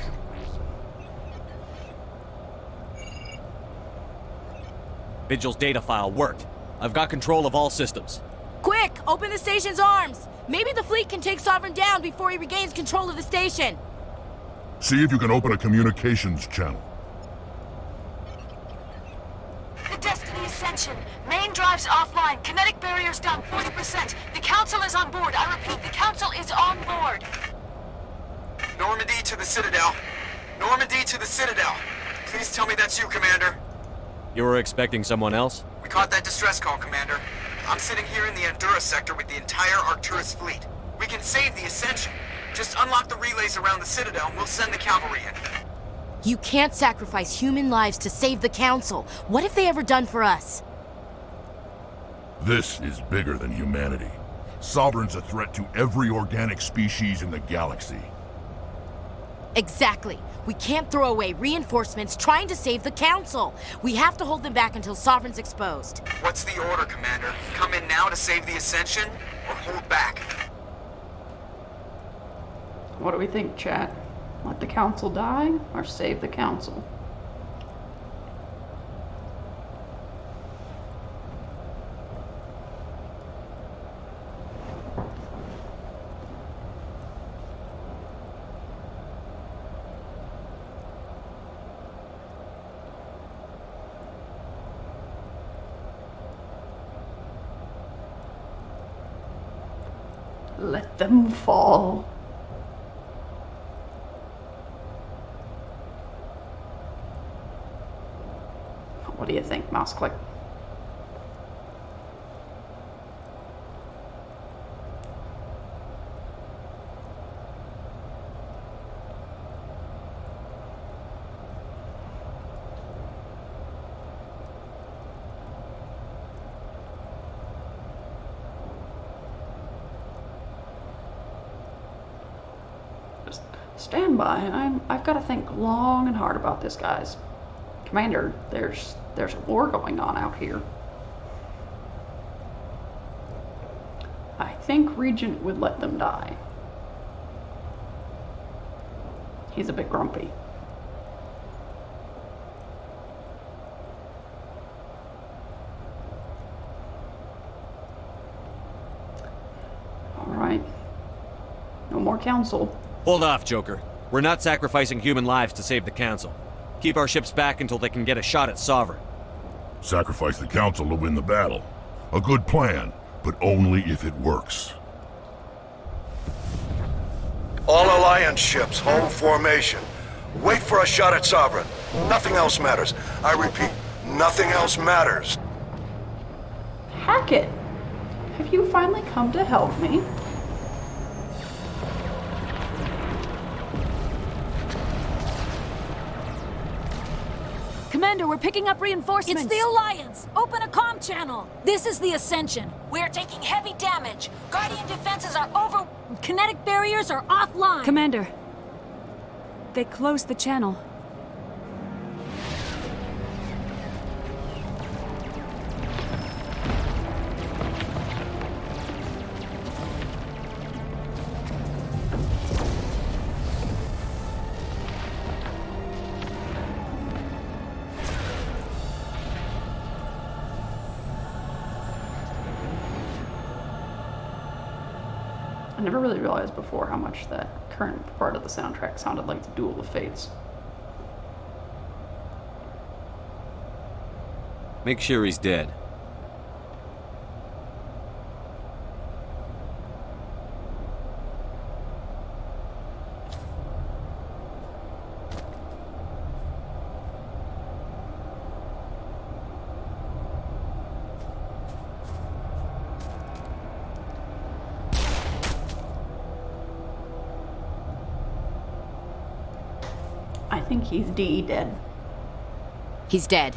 Vigil's data file worked. I've got control of all systems. Quick! Open the station's arms! Maybe the fleet can take Sovereign down before he regains control of the station. See if you can open a communications channel. The Destiny Ascension. Main drives offline. Kinetic barriers down 40%. The Council is on board. I repeat, the Council is on board. Normandy to the Citadel. Normandy to the Citadel. Please tell me that's you, Commander. You were expecting someone else? We caught that distress call, Commander. I'm sitting here in the Andurra sector with the entire Arcturus fleet. We can save the Ascension. Just unlock the relays around the Citadel and we'll send the cavalry in. You can't sacrifice human lives to save the Council. What have they ever done for us? This is bigger than humanity. Sovereign's a threat to every organic species in the galaxy. Exactly. We can't throw away reinforcements trying to save the Council. We have to hold them back until Sovereign's exposed. What's the order, Commander? Come in now to save the Ascension, or hold back? What do we think, chat? Let the Council die, or save the Council? Let them fall. What do you think, Mouse Click? Stand by. I've got to think long and hard about this, guys. Commander, there's a war going on out here. I think Regent would let them die. He's a bit grumpy. All right. No more council. Hold off, Joker. We're not sacrificing human lives to save the Council. Keep our ships back until they can get a shot at Sovereign. Sacrifice the Council to win the battle. A good plan, but only if it works. All Alliance ships, hold formation. Wait for a shot at Sovereign. Nothing else matters. I repeat, nothing else matters. Hackett, have you finally come to help me? Commander, we're picking up reinforcements. It's the Alliance! Open a comm channel! This is the Ascension. We're taking heavy damage. Guardian defenses are over... Kinetic barriers are offline. Commander, they closed the channel. I never really realized before how much that current part of the soundtrack sounded like the Duel of Fates. Make sure he's dead. I think he's dead. He's dead.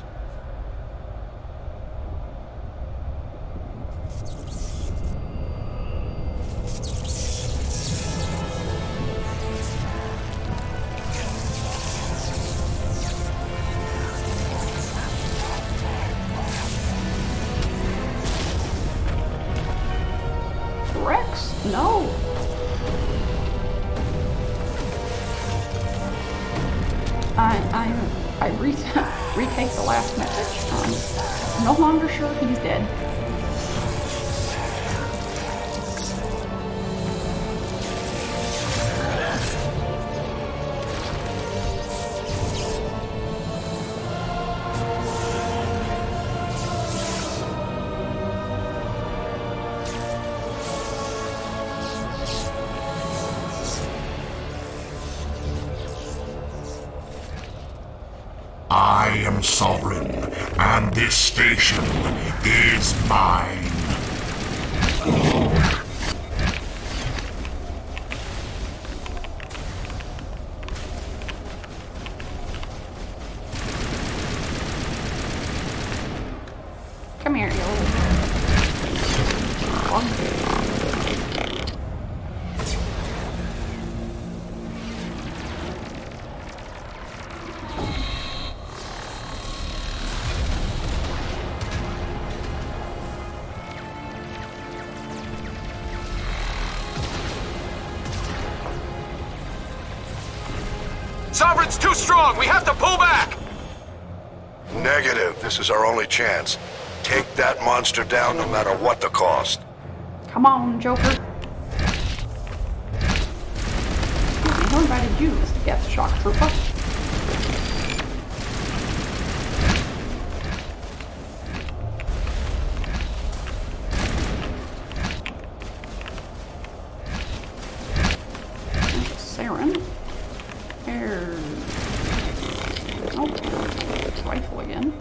Rex? No. I retake the last message. I'm no longer sure he's dead. I am Sovereign, and this station is mine. Come here, you little Sovereign's too strong! We have to pull back! Negative. This is our only chance. Take that monster down no matter what the cost. Come on, Joker. Who invited you, Mr. Death Shock Trooper? Saren. Oh, rifle again.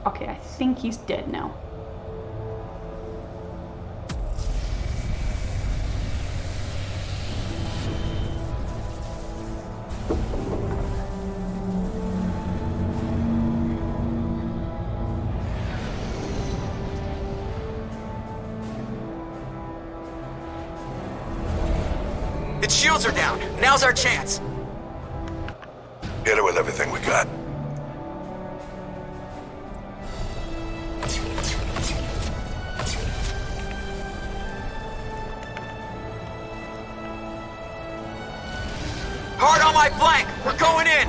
Okay, I think he's dead now. Its shields are down. Now's our chance. Hit it with everything we got. Hard on my flank! We're going in!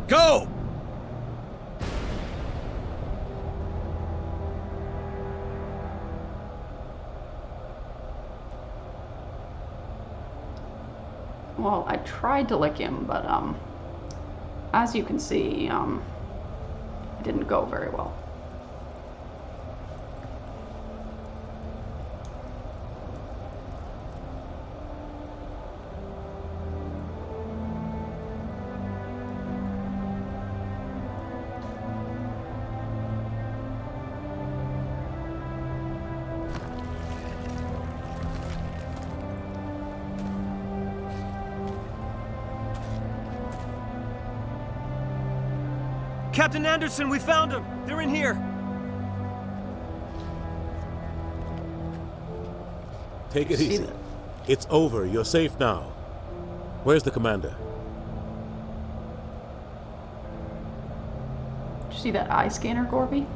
Go! Well, I tried to lick him, but as you can see, it didn't go very well. Captain Anderson, we found them! They're in here! Take it easy. It's over. You're safe now. Where's the commander? Did you see that eye scanner, Gorby?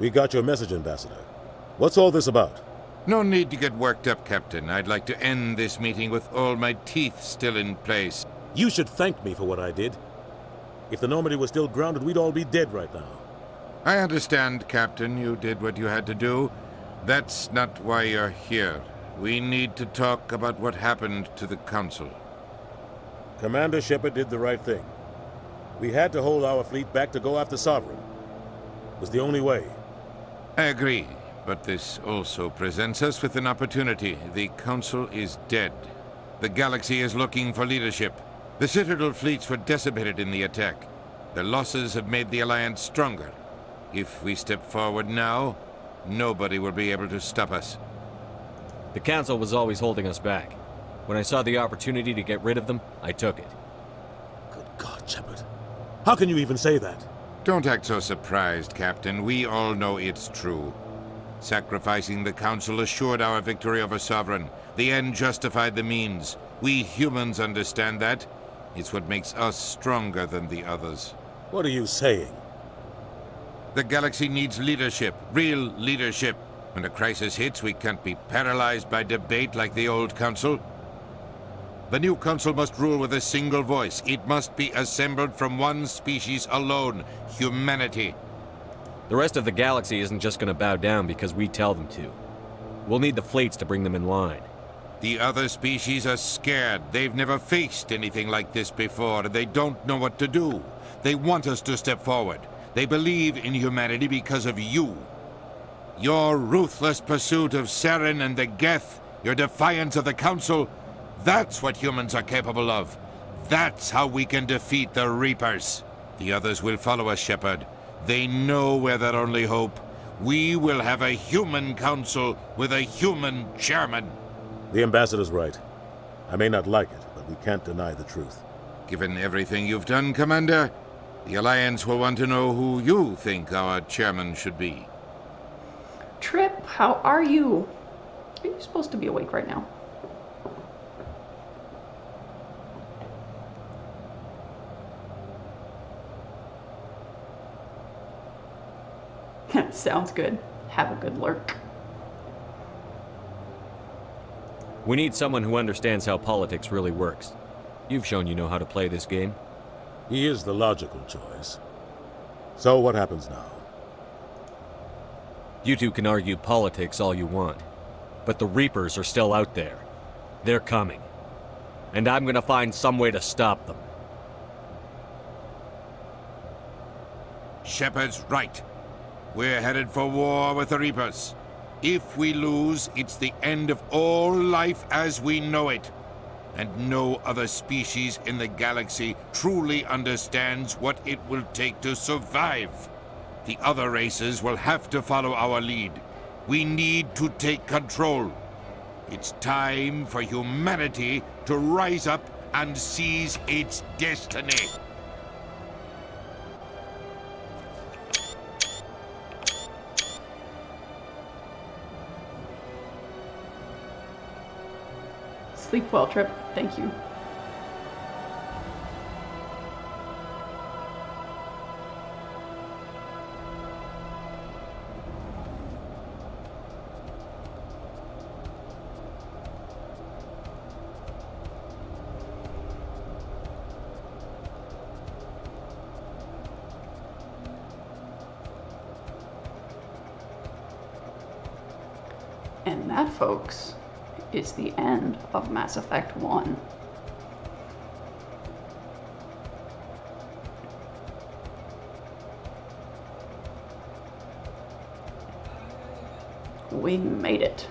We got your message, Ambassador. What's all this about? No need to get worked up, Captain. I'd like to end this meeting with all my teeth still in place. You should thank me for what I did. If the Normandy was still grounded, we'd all be dead right now. I understand, Captain. You did what you had to do. That's not why you're here. We need to talk about what happened to the Council. Commander Shepard did the right thing. We had to hold our fleet back to go after Sovereign. It was the only way. I agree, but this also presents us with an opportunity. The Council is dead. The galaxy is looking for leadership. The Citadel fleets were decimated in the attack. The losses have made the Alliance stronger. If we step forward now, nobody will be able to stop us. The Council was always holding us back. When I saw the opportunity to get rid of them, I took it. Good God, Shepard. How can you even say that? Don't act so surprised, Captain. We all know it's true. Sacrificing the Council assured our victory over Sovereign. The end justified the means. We humans understand that. It's what makes us stronger than the others. What are you saying? The galaxy needs leadership, real leadership. When a crisis hits, we can't be paralyzed by debate like the old Council. The new Council must rule with a single voice. It must be assembled from one species alone, humanity. The rest of the galaxy isn't just gonna bow down because we tell them to. We'll need the fleets to bring them in line. The other species are scared. They've never faced anything like this before, and they don't know what to do. They want us to step forward. They believe in humanity because of you. Your ruthless pursuit of Saren and the Geth, your defiance of the Council, that's what humans are capable of. That's how we can defeat the Reapers. The others will follow us, Shepard. They know we're their only hope. We will have a human council with a human chairman. The ambassador's right. I may not like it, but we can't deny the truth. Given everything you've done, Commander, the Alliance will want to know who you think our chairman should be. Trip, how are you? Are you supposed to be awake right now? Sounds good. Have a good lurk. We need someone who understands how politics really works. You've shown you know how to play this game. He is the logical choice. So what happens now? You two can argue politics all you want, but the Reapers are still out there. They're coming. And I'm gonna find some way to stop them. Shepard's right. We're headed for war with the Reapers. If we lose, it's the end of all life as we know it. And no other species in the galaxy truly understands what it will take to survive. The other races will have to follow our lead. We need to take control. It's time for humanity to rise up and seize its destiny. Sleep well, Trip. Thank you. And that, folks, is the end of Mass Effect 1. We made it.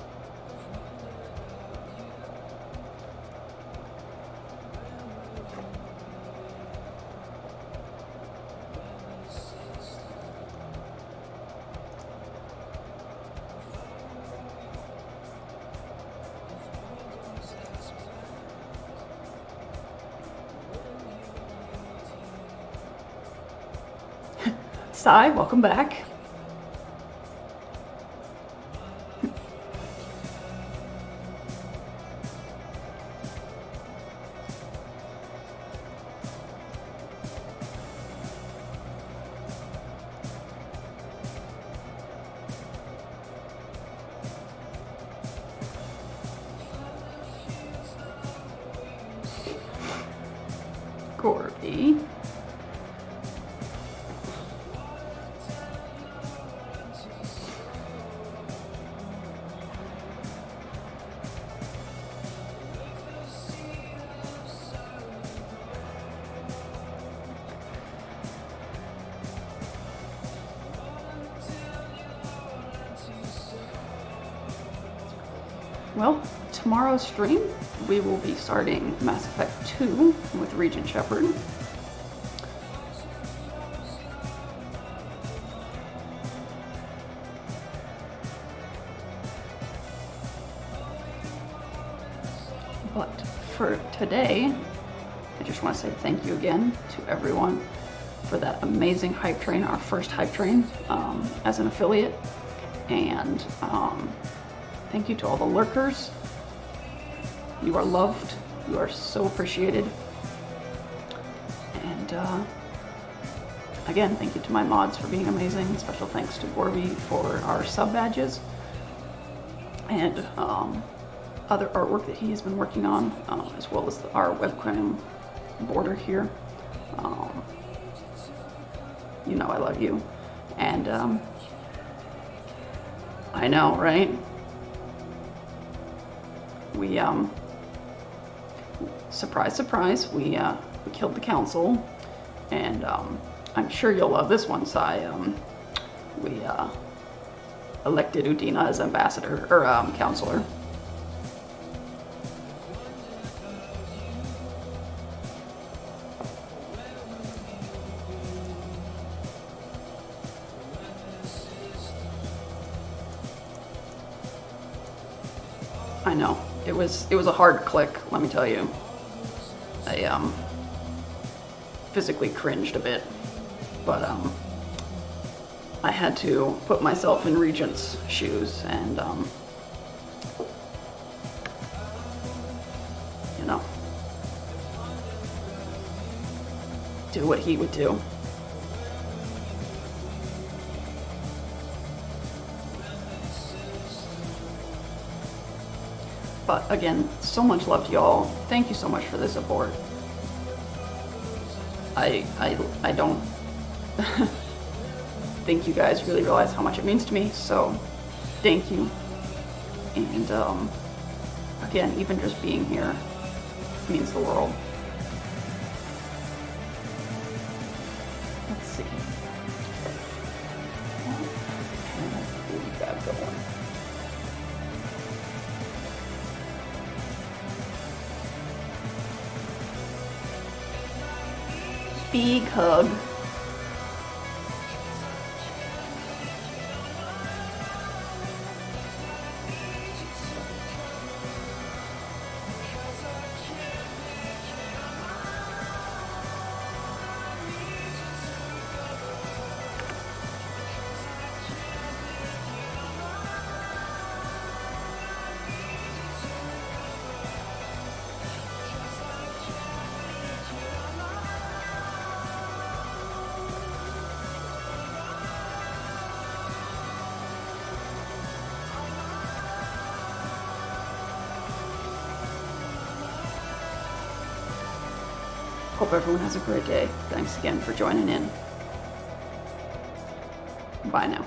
Sai, welcome back. Gordy. Well, tomorrow's stream, we will be starting Mass Effect 2 with Regent Shepard. But for today, I just want to say thank you again to everyone for that amazing hype train, our first hype train as an affiliate. And thank you to all the lurkers. You are loved. You are so appreciated. And again, thank you to my mods for being amazing. Special thanks to Gorby for our sub badges and other artwork that he has been working on, as well as our webcam border here. You know I love you. And I know, right? We surprise, surprise, we killed the council, and I'm sure you'll love this one, Sai. We elected Udina as ambassador, or counselor. I know. It was a hard click, let me tell you. I physically cringed a bit, but I had to put myself in Regent's shoes and you know, do what he would do. But again, so much love to y'all. Thank you so much for the support. I don't think you guys really realize how much it means to me, so thank you. And again, even just being here means the world. Let's see. What we got going? Big hug. Hope everyone has a great day. Thanks again for joining in. Bye now.